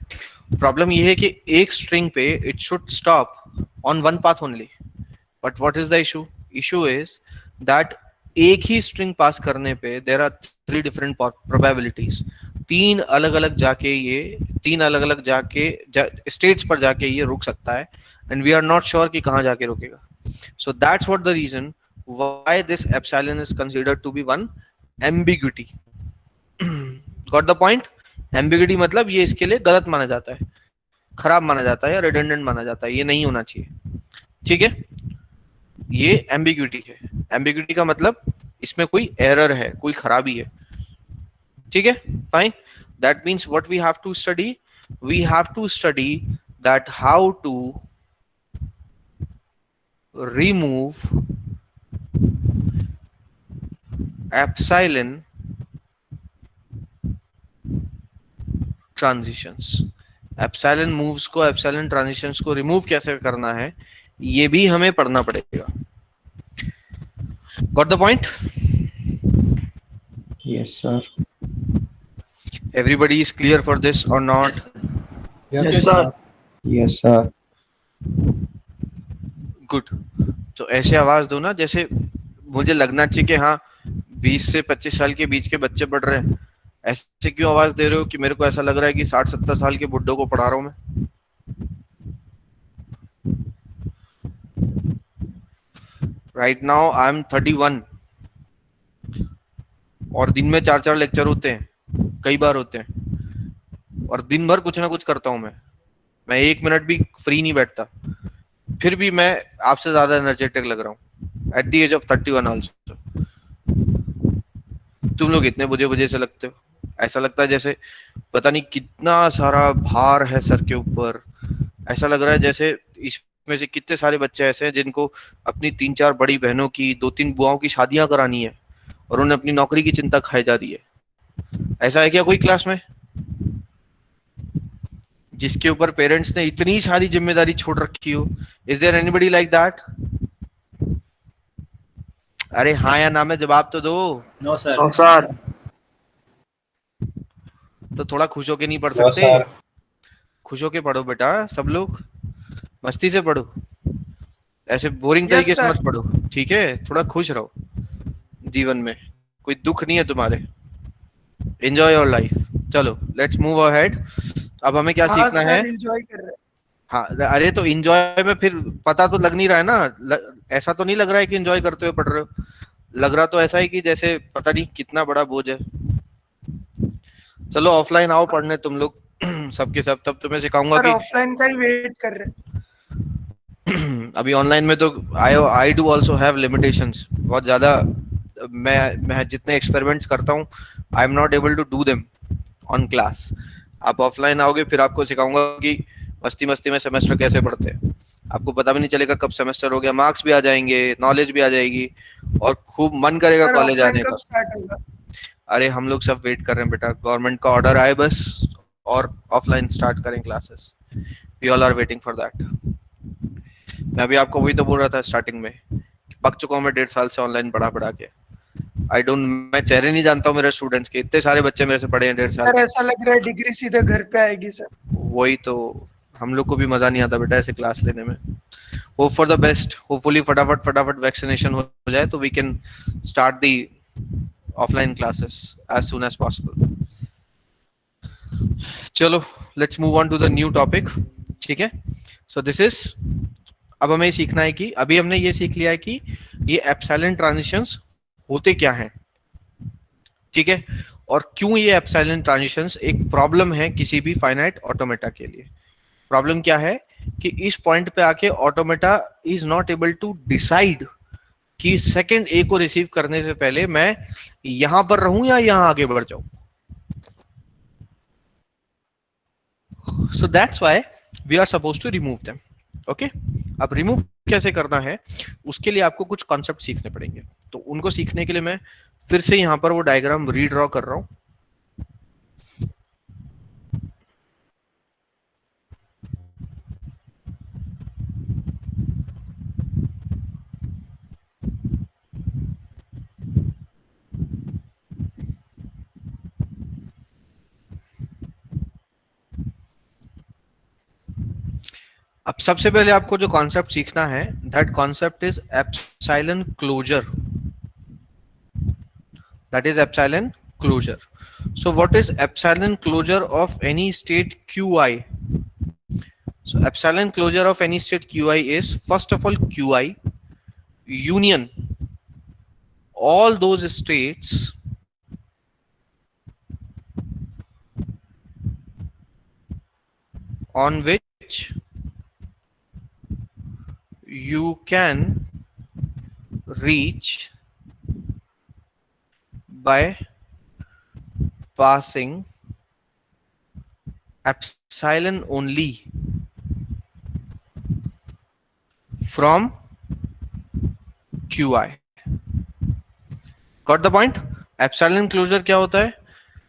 प्रॉब्लम ये है कि एक स्ट्रिंग पे it should stop on one path only. But what is the issue? Issue is that एक ही स्ट्रिंग पास करने पे देयर आर 3 डिफरेंट प्रोबेबिलिटीज. तीन अलग अलग जाके स्टेट्स पर जाके ये रुक सकता है. and we are not sure कि कहाँ जाके रुकेगा. So that's what the reason why this epsilon is considered to be one ambiguity. Got the point? Ambiguity मतलब ये इसके लिए गलत माना जाता है, खराब माना जाता है या redundant माना जाता है, ये नहीं होना चाहिए. ठीक है, ये ambiguity है. Ambiguity का मतलब इसमें कोई error है, कोई खराबी है. ठीक है, fine. That means what we have to study? We have to study that how to remove epsilon transitions. epsilon moves को, epsilon transitions को remove कैसे करना है, ये भी हमें पढ़ना पड़ेगा. Got the point? Yes, sir. Everybody is clear for this or not? Yes, sir. Yes, sir. Yes, sir. Good. तो ऐसे आवाज दो ना जैसे मुझे लगना चाहिए कि हाँ 20 से 25 साल के बीच के बच्चे पढ़ रहे हैं. ऐसे क्यों आवाज दे रहे हो कि मेरे को ऐसा लग रहा है कि 60-70 साल के बुड्ढों को पढ़ा रहा हूं मैं. Right now I am 31 और दिन में 4-4 लेक्चर होते हैं, कई बार होते हैं, और दिन भर कुछ ना कुछ करता हूं मैं 1 मिनट भी फ्री नहीं बैठता, फिर भी मैं आपसे ज्यादा एनर्जेटिक लग रहा हूँ at the age of 31 also. तुम लोग इतने बुझे बुझे से लगते हो, ऐसा लगता है जैसे पता नहीं कितना सारा भार है सर के ऊपर. ऐसा लग रहा है जैसे इसमें से कितने सारे बच्चे ऐसे हैं जिनको अपनी 3-4 बड़ी बहनों की, 2-3 बुआओं की शादियां करानी है और उन्हें अपनी नौकरी की चिंता खाई जा रही है. ऐसा है क्या कोई क्लास में जिसके ऊपर पेरेंट्स ने इतनी सारी जिम्मेदारी छोड़ रखी हो? Is there anybody like that? अरे हाँ या ना में जवाब तो दो. No, sir. No, sir. तो थोड़ा खुश होके नहीं पढ़ No, सकते? sir. खुश होके पढ़ो बेटा, सब लोग मस्ती से पढ़ो, ऐसे बोरिंग Yes, तरीके से sir. मत पढ़ो. ठीक है, थोड़ा खुश रहो जीवन में, कोई दुख नहीं है तुम्हारे. Enjoy your life. चलो लेट्स मूव अहेड. अब हमें क्या सीखना है? एंजॉय कर रहे हैं. हाँ, अरे तो एंजॉय में फिर पता तो लग नहीं रहा है ना. ऐसा तो नहीं लग रहा है कि एंजॉय करते हुए पढ़ रहे हो. लग रहा तो ऐसा है कि जैसे पता नहीं कितना बड़ा बोझ है. चलो ऑफलाइन आओ पढ़ने तुम लोग सबके सब, तब तुम्हें सिखाऊंगा कि ऑफलाइन का ही वेट कर रहे हैं. अभी ऑनलाइन में तो I do also have limitations. बहुत ज्यादा मैं जितने एक्सपेरिमेंट्स करता हूँ I am not able to do them on class. आप ऑफलाइन आओगे फिर आपको सिखाऊंगा कि मस्ती मस्ती में सेमेस्टर कैसे पढ़ते हैं. आपको पता भी नहीं चलेगा कब सेमेस्टर हो गया, मार्क्स भी आ जाएंगे, नॉलेज भी आ जाएगी और खूब मन करेगा कॉलेज आने का. स्टार्ट होगा. अरे हम लोग सब वेट कर रहे हैं बेटा, गवर्नमेंट का ऑर्डर आए बस और ऑफलाइन स्टार्ट करें classes. We all are waiting for that. मैं अभी आपको वही तो बोल रहा था स्टार्टिंग में, पक चुका हूँ मैं 1.5 साल से ऑनलाइन पढ़ा के. मैं चेहरे नहीं जानता हूँ मेरे स्टूडेंट्स के. इतने सारे बच्चे मेरे से पढ़े हैं 1.5 साल. सर ऐसा लग रहा है डिग्री सीधे घर पे आएगी सर. वही तो, हम लोग को भी मजा नहीं आता बेटा ऐसे क्लास लेने में. Hope for the best. Hopefully फटाफट वैक्सीनेशन हो जाए तो we can start the offline classes as soon as possible. चलो let's move on to the new topic. ठीक है, सो दिस इज, अब हमें सीखना है कि अभी हमने ये सीख लिया है कि ये एप्सिलॉन ट्रांजिशंस होते क्या हैं. ठीक है, और क्यों ये एप्सिलॉन ट्रांजिशंस एक प्रॉब्लम है किसी भी फाइनाइट ऑटोमेटा के लिए. प्रॉब्लम क्या है कि इस पॉइंट पे आके automata is not able to decide कि सेकंड ए को रिसीव करने से पहले मैं यहां पर रहूं या यहां आगे बढ़ जाऊं. So that's why we are supposed to remove them. Okay, अब रिमूव कैसे करना है उसके लिए आपको कुछ कॉन्सेप्ट सीखने पड़ेंगे. तो उनको सीखने के लिए मैं फिर से यहां पर वो डायग्राम रीड्रॉ कर रहा हूं. अब सबसे पहले आपको जो कॉन्सेप्ट सीखना है, that concept is epsilon closure. That is epsilon closure. So what is epsilon closure of any state qi? So epsilon closure of any state qi is first of all qi union all those states on which you can reach by passing epsilon only from qi. Got the point? Epsilon closure क्या होता है?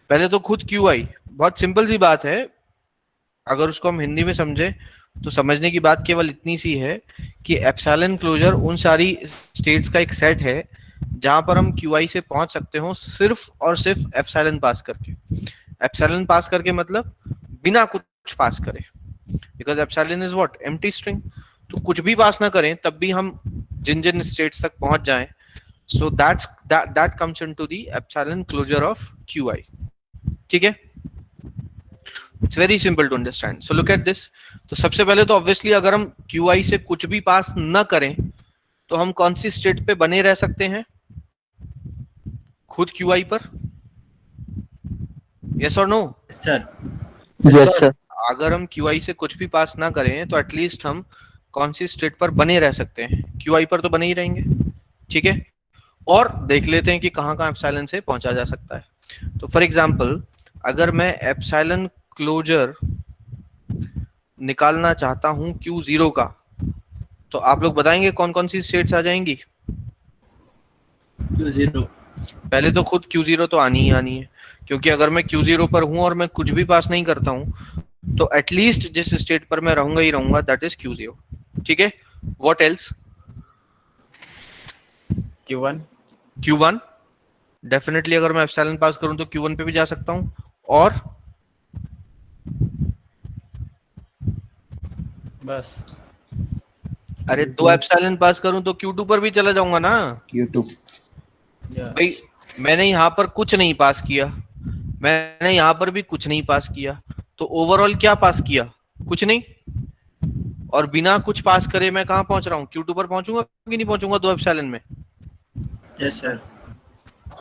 पहले तो खुद qi, बहुत simple सी बात है, अगर उसको हम हिंदी में समझे तो समझने की बात केवल इतनी सी है कि एप्सिलॉन क्लोजर उन सारी स्टेट्स का एक सेट है जहां पर हम qi से पहुंच सकते हो सिर्फ और सिर्फ एप्सिलॉन पास करके. एप्सिलॉन पास करके मतलब बिना कुछ पास करे, because epsilon is what, empty string. तो कुछ भी पास ना करें तब भी हम जिन जिन स्टेट्स तक पहुंच जाएं, so that comes into the epsilon closure of qi. ठीक है, it's very simple to understand. So look at this. तो सबसे पहले तो obviously अगर हम qi से कुछ भी पास न करें तो हम कौन सी स्टेट पे बने रह सकते हैं? खुद qi पर. yes or no? Sir yes sir. अगर हम qi से कुछ भी पास ना करें तो एटलीस्ट हम कौन सी स्टेट पर बने रह सकते हैं? qi पर तो बने ही रहेंगे. ठीक है, और देख लेते हैं कि कहाँ कहाँ एप्सिलॉन से पहुंचा जा सकता है. तो फॉर एग्जांपल अगर मैं एप्सिलॉन क्लोजर निकालना चाहता हूं Q0 का, तो आप लोग बताएंगे कौन कौन सी स्टेट्स आ जाएंगी? Q0 पहले तो खुद Q0 तो आनी ही आनी है, क्योंकि अगर मैं Q0 पर हूं और मैं कुछ भी पास नहीं करता हूं तो एटलीस्ट जिस स्टेट पर मैं रहूंगा ही रहूंगा, दैट इज Q0. ठीक है, what else? Q1 Q1 definitely, अगर मैं एप्सिलॉन पास करूं तो Q1 पे भी जा सकता हूं. और बस. अरे दो एप्सिलॉन पास करूं तो Q2 पर भी चला जाऊंगा ना. Q2 Yeah. भाई मैंने यहाँ पर कुछ नहीं पास किया, मैंने यहाँ पर भी कुछ नहीं पास किया, तो ओवरऑल क्या पास किया? कुछ नहीं. और बिना कुछ पास करे मैं कहाँ पहुंच रहा हूँ? Q2 पर पहुंचूंगा कि नहीं पहुंचूंगा दो एप्सिलॉन में? यस सर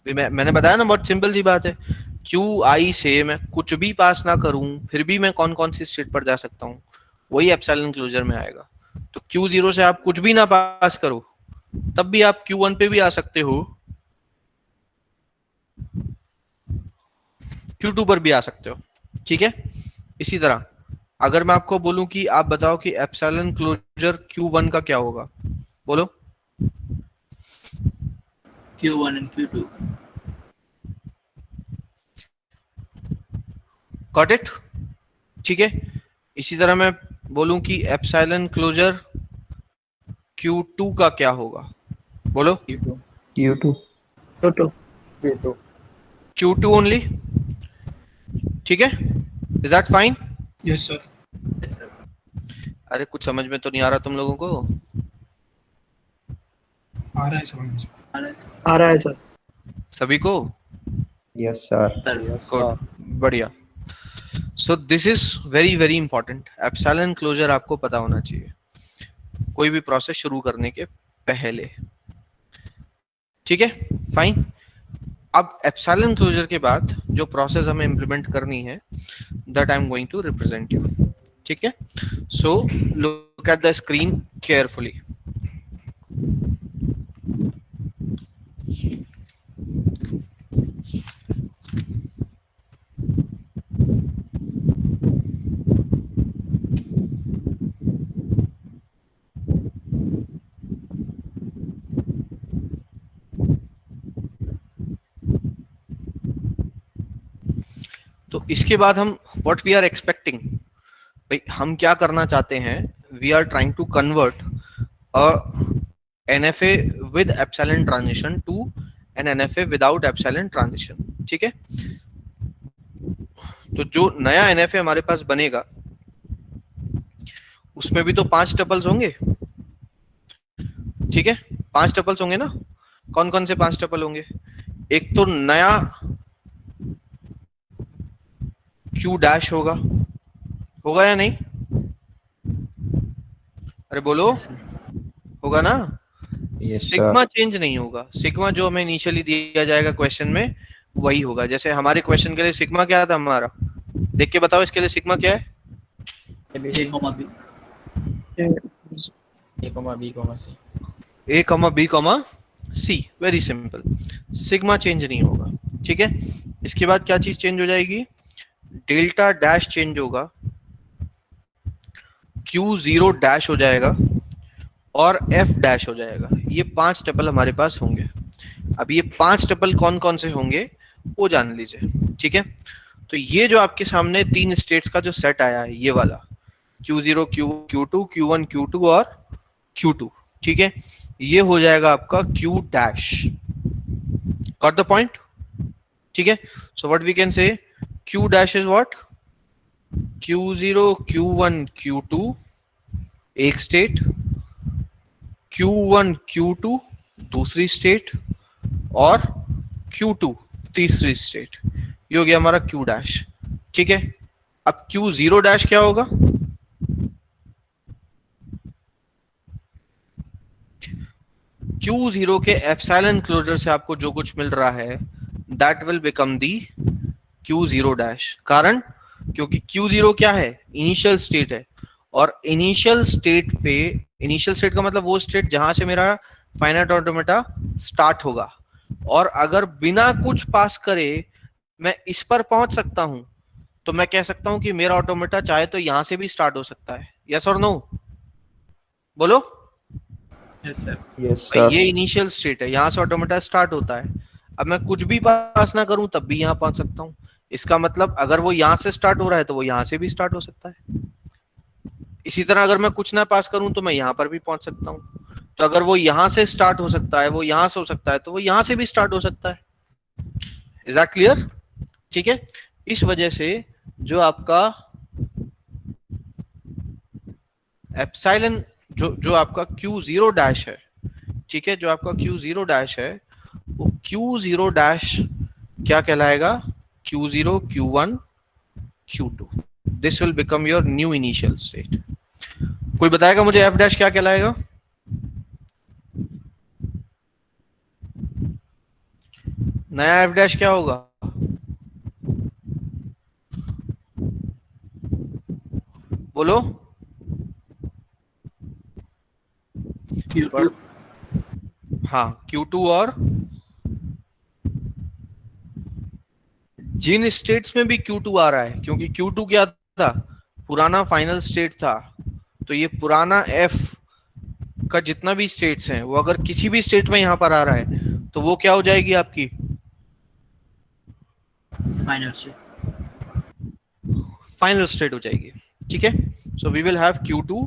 मैंने बताया ना, बहुत सिंपल सी बात है. QI से मैं कुछ भी पास ना करूं फिर भी मैं कौन कौन सी स्टेट पर जा सकता हूं, वही एप्सिलॉन क्लोजर में आएगा. तो Q0 से आप कुछ भी ना पास करो तब भी आप Q1 पे भी आ सकते हो, Q2 पर भी आ सकते हो. ठीक है, इसी तरह अगर मैं आपको बोलूं कि आप बताओ कि एप्सिलॉन क्लोजर Q1 का क्या होगा, बोलो. Q1 and Q2 got it? ठीक है, इसी तरह मैं बोलूं कि एप्सिलॉन क्लोजर Q2 का क्या होगा, बोलो. Q2 Q2 only. ठीक है, is that fine? Yes sir. yes, sir. अरे कुछ समझ में तो नहीं आ रहा तुम लोगों को? आ रहा है समझ में. आ रहा है सर। सभी को? Yes sir. गुड, बढ़िया. So this is very very important. Epsilon closure आपको पता होना चाहिए कोई भी प्रोसेस शुरू करने के पहले. ठीक है, फाइन. अब एप्सिलॉन क्लोजर के बाद जो प्रोसेस हमें इंप्लीमेंट करनी है, that I am going to represent you. ठीक है, so look at the screen carefully. तो इसके बाद हम व्हाट वी आर एक्सपेक्टिंग, भाई हम क्या करना चाहते हैं? We are trying to convert a NFA with epsilon transition to an NFA without epsilon transition. ठीक है, तो जो नया NFA हमारे पास बनेगा उसमें भी तो 5 टपल्स होंगे. ठीक है, 5 टपल्स होंगे ना. कौन कौन से 5 टपल होंगे? एक तो नया Q डैश होगा या नहीं? अरे बोलो, Yes, sir. होगा ना? Yes, sir. सिग्मा चेंज नहीं होगा, सिग्मा जो हमें इनिशियली दिया जाएगा क्वेश्चन में वही होगा। जैसे हमारे क्वेश्चन के लिए सिग्मा क्या था हमारा, देख के बताओ इसके लिए सिग्मा क्या है? A, comma B. A comma B comma C। A, B, C, very simple. Sigma change नहीं होगा, ठीक है। इसके बाद क्या चीज चेंज हो जाएगी? डेल्टा डैश चेंज होगा, Q0 डैश हो जाएगा और F डैश हो जाएगा। ये 5 टपल हमारे पास होंगे। अब ये 5 टपल कौन कौन से होंगे वो जान लीजिए, ठीक है। तो ये जो आपके सामने 3 स्टेट्स का जो सेट आया है, ये वाला Q0, Q2, Q1, Q2 और Q2, ठीक है, ये हो जाएगा आपका Q dash. Got the point? ठीक है। So what we can say, Q dash is what? Q0, Q1, Q2 एक स्टेट, Q1, Q2 दूसरी स्टेट और Q2 तीसरी स्टेट। ये हो गया हमारा Q डैश, ठीक है। अब Q0 डैश क्या होगा? Q0 के एप्सिलॉन क्लोजर से आपको जो कुछ मिल रहा है that will become the Q0 dash. कारण क्योंकि Q0 क्या है? इनिशियल स्टेट है, और इनिशियल स्टेट पे, इनिशियल स्टेट का मतलब वो स्टेट जहां से मेरा फाइनाइट ऑटोमेटा स्टार्ट होगा, और अगर बिना कुछ पास करे मैं इस पर पहुंच सकता हूं तो मैं कह सकता हूं कि मेरा ऑटोमेटा चाहे तो यहां से भी स्टार्ट हो सकता है। यस और नो? बोलो। Yes, sir. Yes, भाई sir. ये इनिशियल स्टेट है, यहाँ से ऑटोमेटा स्टार्ट होता है। अब मैं कुछ भी पास ना करूं तब भी यहाँ पहुंच सकता हूँ। इसका मतलब अगर वो यहाँ से स्टार्ट हो रहा है तो वो यहाँ से भी स्टार्ट हो सकता है। इसी तरह अगर मैं कुछ ना पास करूं तो मैं यहाँ पर भी पहुंच सकता हूँ। तो अगर वो यहाँ से स्टार्ट हो सकता है, वो यहाँ से हो सकता है, तो वो यहाँ से भी स्टार्ट हो सकता है। Is that clear? ठीक है। इस वजह से जो आपका एप्सिलॉन, जो आपका Q0 डैश है, ठीक है, जो आपका Q0 डैश है वो Q0 डैश क्या कहलाएगा? Q0, Q1, Q2। This will become your new initial state. कोई बताएगा मुझे F डैश क्या कहलाएगा? नया F डैश क्या होगा? बोलो। Q2. हाँ, Q2 और जिन स्टेट्स में भी Q2 आ रहा है, क्योंकि Q2 क्या था? पुराना फाइनल स्टेट था, तो ये पुराना F का जितना भी स्टेट्स हैं वो अगर किसी भी स्टेट में यहां पर आ रहा है तो वो क्या हो जाएगी आपकी? Final state. फाइनल स्टेट हो जाएगी, ठीक है। So we will have Q2,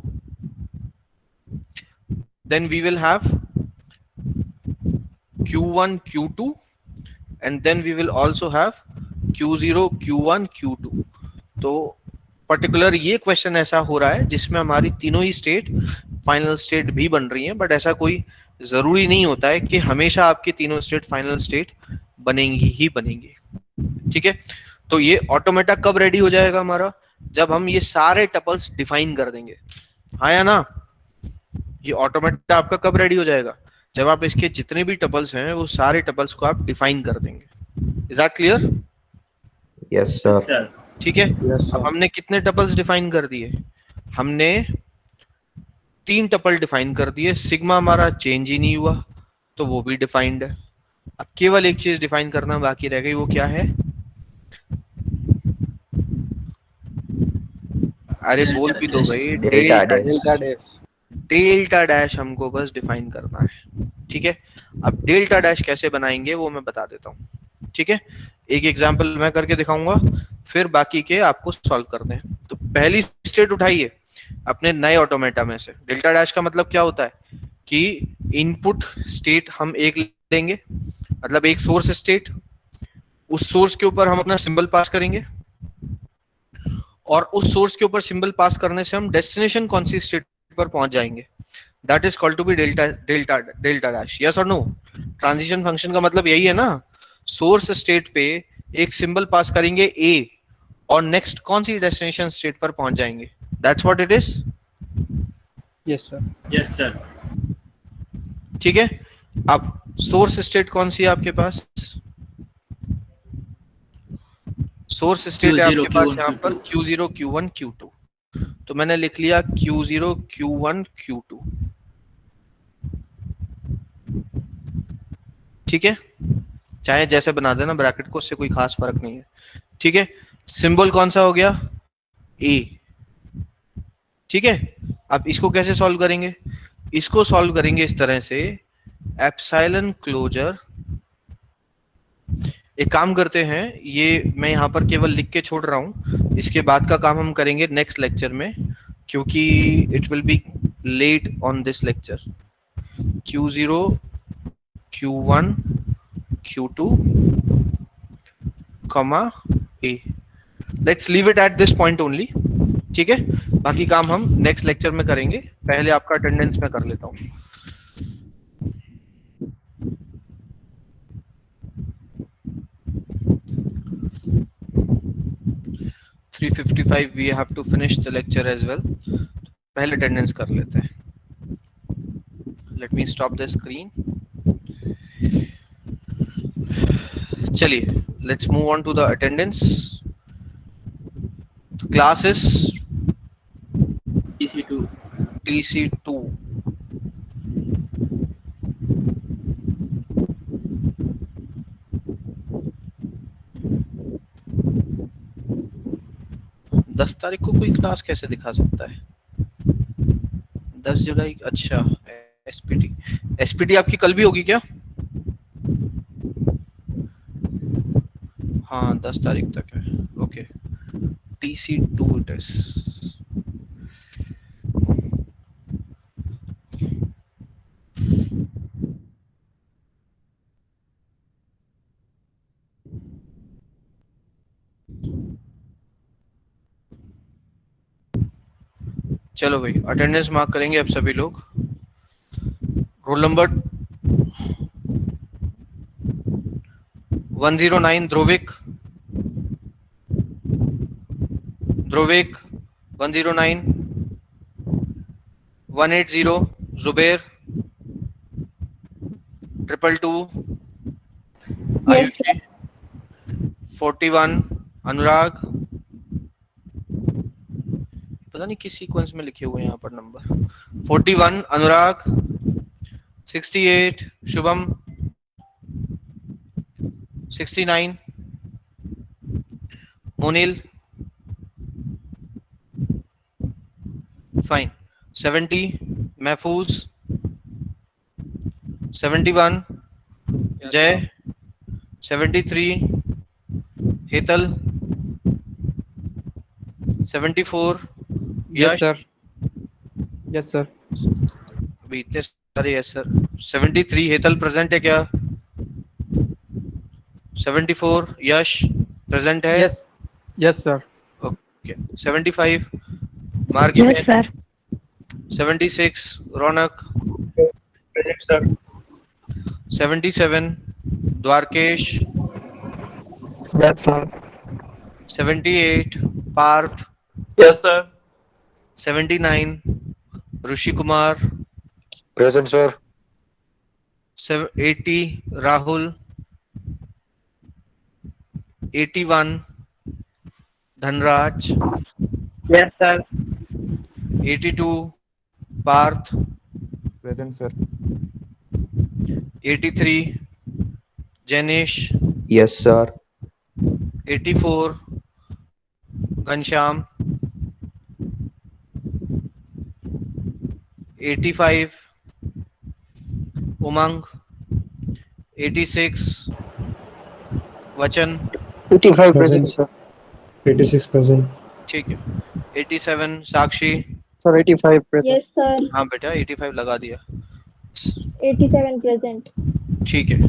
then we will have Q1, Q2, and then we will also have Q0, Q1, Q2। तो पर्टिकुलर ये क्वेश्चन ऐसा हो रहा है जिसमें हमारी तीनों ही स्टेट फाइनल स्टेट भी बन रही हैं, बट ऐसा कोई जरूरी नहीं होता है कि हमेशा आपकी तीनों स्टेट फाइनल स्टेट बनेंगी ही बनेंगी, ठीक है। तो ये ऑटोमेटा कब रेडी हो जाएगा हमारा? जब हम ये सारे टपल्स डिफाइन कर देंगे। हाँ या ना? ये ऑटोमेटा आपका कब रेडी हो जाएगा? जब आप इसके जितने भी टपल्स हैं वो सारे टपल्स को आप डिफाइन कर देंगे। Is that clear? Yes, sir. Yes, sir. ठीक है। Yes, sir. अब हमने कितने टपल्स डिफाइन कर दिए? हमने 3 टपल डिफाइन कर दिए। सिग्मा हमारा चेंज ही नहीं हुआ तो वो भी डिफाइंड है। अब केवल एक चीज डिफाइन करना बाकी रह गई, वो क्या है? अरे बोल भी दो भाई। Delta dash. Delta dash. Delta dash हमको बस डिफाइन करना है, ठीक है। अब डेल्टा डैश कैसे बनाएंगे वो मैं बता देता हूँ, ठीक है। एक एग्जांपल मैं करके दिखाऊंगा, फिर बाकी के आपको सॉल्व करने हैं। तो पहली स्टेट उठाइए अपने नए ऑटोमेटा में से। डेल्टा डैश का मतलब क्या होता है कि इनपुट स्टेट हम एक लेंगे, मतलब एक सोर्स स्टेट, उस सोर्स के ऊपर हम अपना सिंबल पास करेंगे, और उस सोर्स के ऊपर सिंबल पास करने से हम डेस्टिनेशन कौन सी स्टेट पर पहुंच जाएंगे, that is called to be delta dash. Yes और नो? ट्रांजिशन फंक्शन का मतलब यही है ना, सोर्स स्टेट पे एक सिंबल पास करेंगे ए, और नेक्स्ट कौन सी डेस्टिनेशन स्टेट पर पहुंच जाएंगे, that's what it is. Yes sir. Yes sir. ठीक है, अब सोर्स स्टेट कौन सी है आपके पास? सोर्स स्टेट है Q0, आपके पास Q1, यहाँ पर Q2। Q0, Q1, Q2। तो मैंने लिख लिया Q0, Q1, Q2। ठीक है, चाहे जैसे बना देना ब्रैकेट को, उससे कोई खास फर्क नहीं है। ठीक है, सिंबल कौन सा हो गया? ए। ठीक है, अब इसको कैसे सॉल्व करेंगे? इसको सॉल्व करेंगे इस तरह से, एप्सिलॉन क्लोजर। एक काम करते हैं, ये मैं यहाँ पर केवल लिख के छोड़ रहा हूँ, इसके बाद का काम हम करेंगे नेक्स्ट लेक्चर में, क्योंकि it will be late on this lecture. Q0, Q1, Q2, comma A। Let's leave it at this point only. ठीक है, बाकी काम हम नेक्स्ट लेक्चर में करेंगे, पहले आपका अटेंडेंस में कर लेता हूँ। 3:55 we have to finish the lecture as well। पहले अटेंडेंस कर लेते हैं। Let me stop the screen। चलिए, let's move on to the attendance। तो classes TC2। TC2। दस तारीख को कोई क्लास कैसे दिखा सकता है? 10 जुलाई, अच्छा। एसपीटी, एसपीटी आपकी कल भी होगी क्या? हाँ, 10 तारीख तक है। Okay, TC2 it is. चलो भाई, अटेंडेंस मार्क करेंगे अब सभी लोग। Roll number 109 ध्रुविक, ध्रुविक 109। 180 Zuber. 222 Yes, sir. 41 अनुराग। पता नहीं किस सीक्वेंस में लिखे हुए हैं यहाँ पर नंबर। 41 अनुराग। 68 शुभम। 69 मोनिल। फाइन। 70 महफूज। 71 जय। 73 हेतल। 74 यस यश। सर, यस सर, अभी इतने सारे यस सर। 73 हेतल प्रेजेंट है क्या? 74 यश प्रेजेंट है? Yes, yes sir, okay. 75 Margi Yes, में। sir. 76 Raunak. 77 Dwarkesh. Yes sir, 78 Parth. Yes sir. 79 Rishi Kumar. Present, sir. 80 Rahul. 81 Dhanraj. Yes sir, 82 Parth. Present, sir. 83 Jainesh. Yes, sir. 84 Ghanshyam. 85 Umang. 86 Vachan. 85 present sir, 86 present. ठीक है। 87 साक्षी। sir 85 present, Yes, sir. हाँ बेटा 85 लगा दिया। 87 present. ठीक है।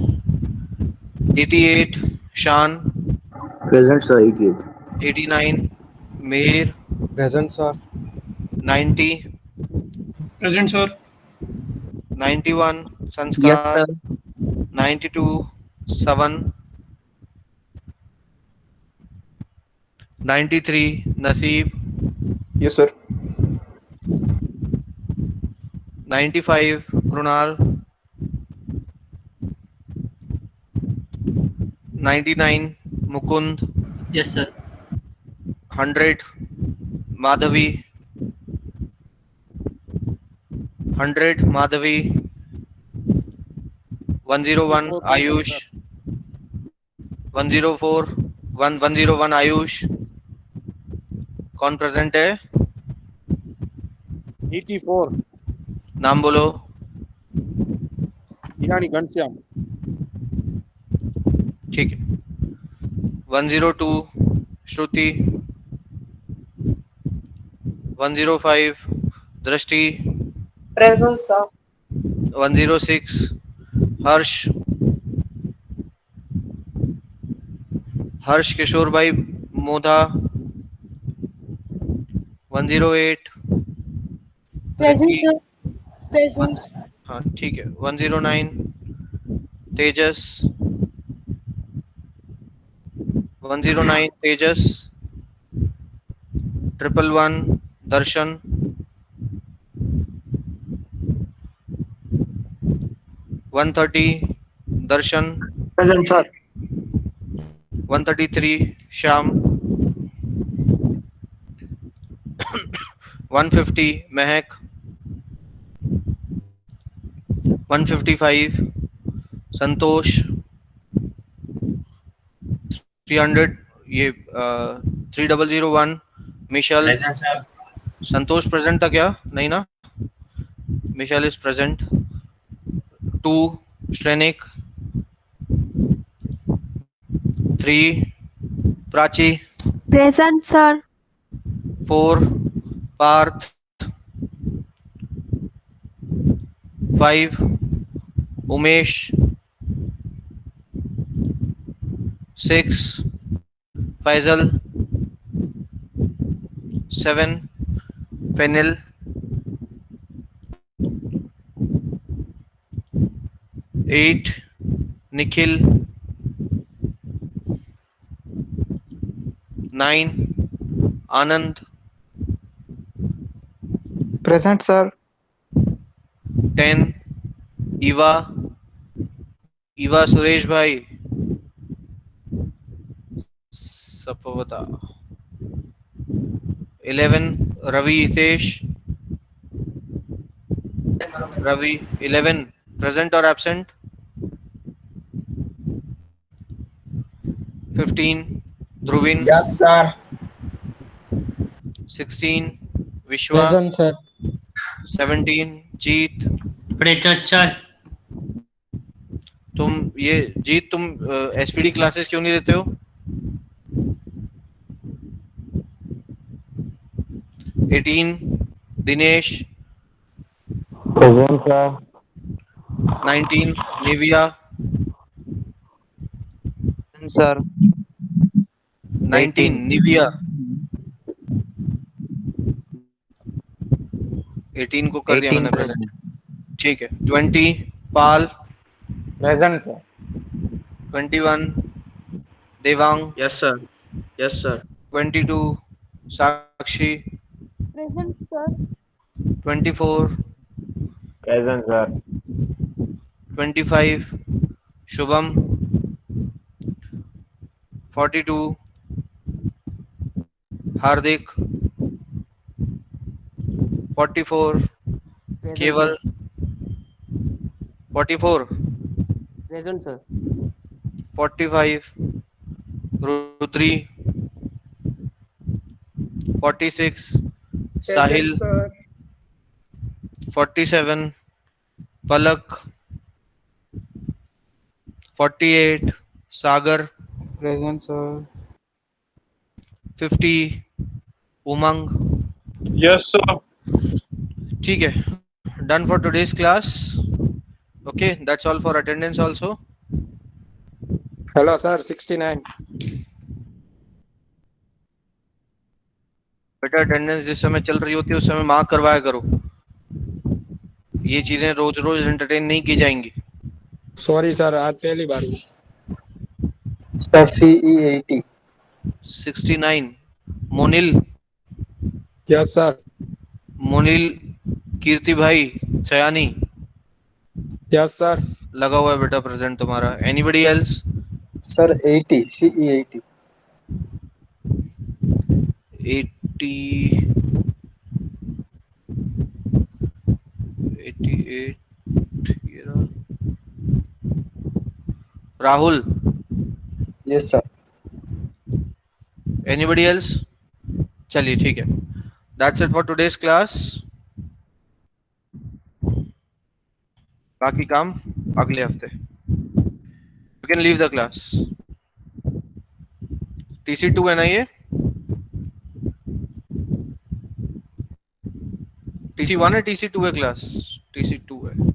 88 शान। Present sir, 88. 89 मेहर। present sir, 90 present sir. 91 yes संस्कार। sir, 92 सवन। 93 नसीब। Yes, sir. 95 Krunal, 99 Mukund, Yes, sir. 100 Madhavi, 100 Madhavi, 101 Ayush, 104 101 Ayush. कौन प्रेजेंट है? 84 नाम बोलो। ईरानी घनश्याम। ठीक है। 102 श्रुति, 105 दृष्टि, Present, sir. 106 हर्ष, हर्ष किशोर भाई मोधा, 108 Present, रिद्धि, sir. Present. हाँ ठीक है। 109 तेजस, 109 तेजस, 111 दर्शन, 130 दर्शन, Present, sir. 133 श्याम, 150 महक, 155 संतोष, 300 ये 3001 Michelle. Present, sir. Santosh present था क्या? नहीं ना? Michelle is present. 2 Shrenik, 3 Prachi, Present, sir. 4 Parth, 5 Umesh, 6 Faizal, 7 Fenil, 8 Nikhil, 9 Anand, Present, sir. 10 Eva, Eva Suresh भाई सपवता, 11 रवि हितेश, रवि 11 प्रेजेंट और एब्सेंट। 15 Dhruvin, Yes, sir. 16 विश्वा, sir. 17 जीत। बड़े चाचा। तुम ये जीत तुम एसपीडी क्लासेस क्यों नहीं देते हो? Eighteen Dinesh, Present, sir. 19 Nivea, Sir. 19 Nivea, 18 को कर दिया मैंने प्रेजेंट। ठीक है। 20 पाल, Present, sir. 21 Devang, Yes, sir. Yes, sir. 22 साक्षी, Present, sir. 24 Present, sir. 25 Shubham, 42 हार्दिक, 44 केवल, 44 Present, sir. 45 रुद्री, 46 साहिल, Present, sir. 47 पलक, 48 सागर, Present, sir. 50 उमंग। Yes, sir. ठीक है, done for today's class. Okay, that's all for attendance also. Hello, sir. 69. बेटा attendance जिस समय चल रही होती है उस समय मार्क करवाया करो। ये चीजें रोज रोज एंटरटेन नहीं की जाएंगी। Sorry, sir. आज पहली बार हुई। Sir, CE 80. 69 मोनिल, Yes, sir. मोनिल कीर्ति भाई, सयानी Yes, sir. लगा हुआ है बेटा प्रेजेंट तुम्हारा. Anybody else? Sir, 80. CE 80. 80 88 ये रहा. Rahul. Yes, sir. Anybody else? चलिए ठीक है. That's it for today's class. बाकी काम अगले हफ्ते. You can leave the class. TC2 है ना ये? TC1 है TC2 है क्लास? TC2 है.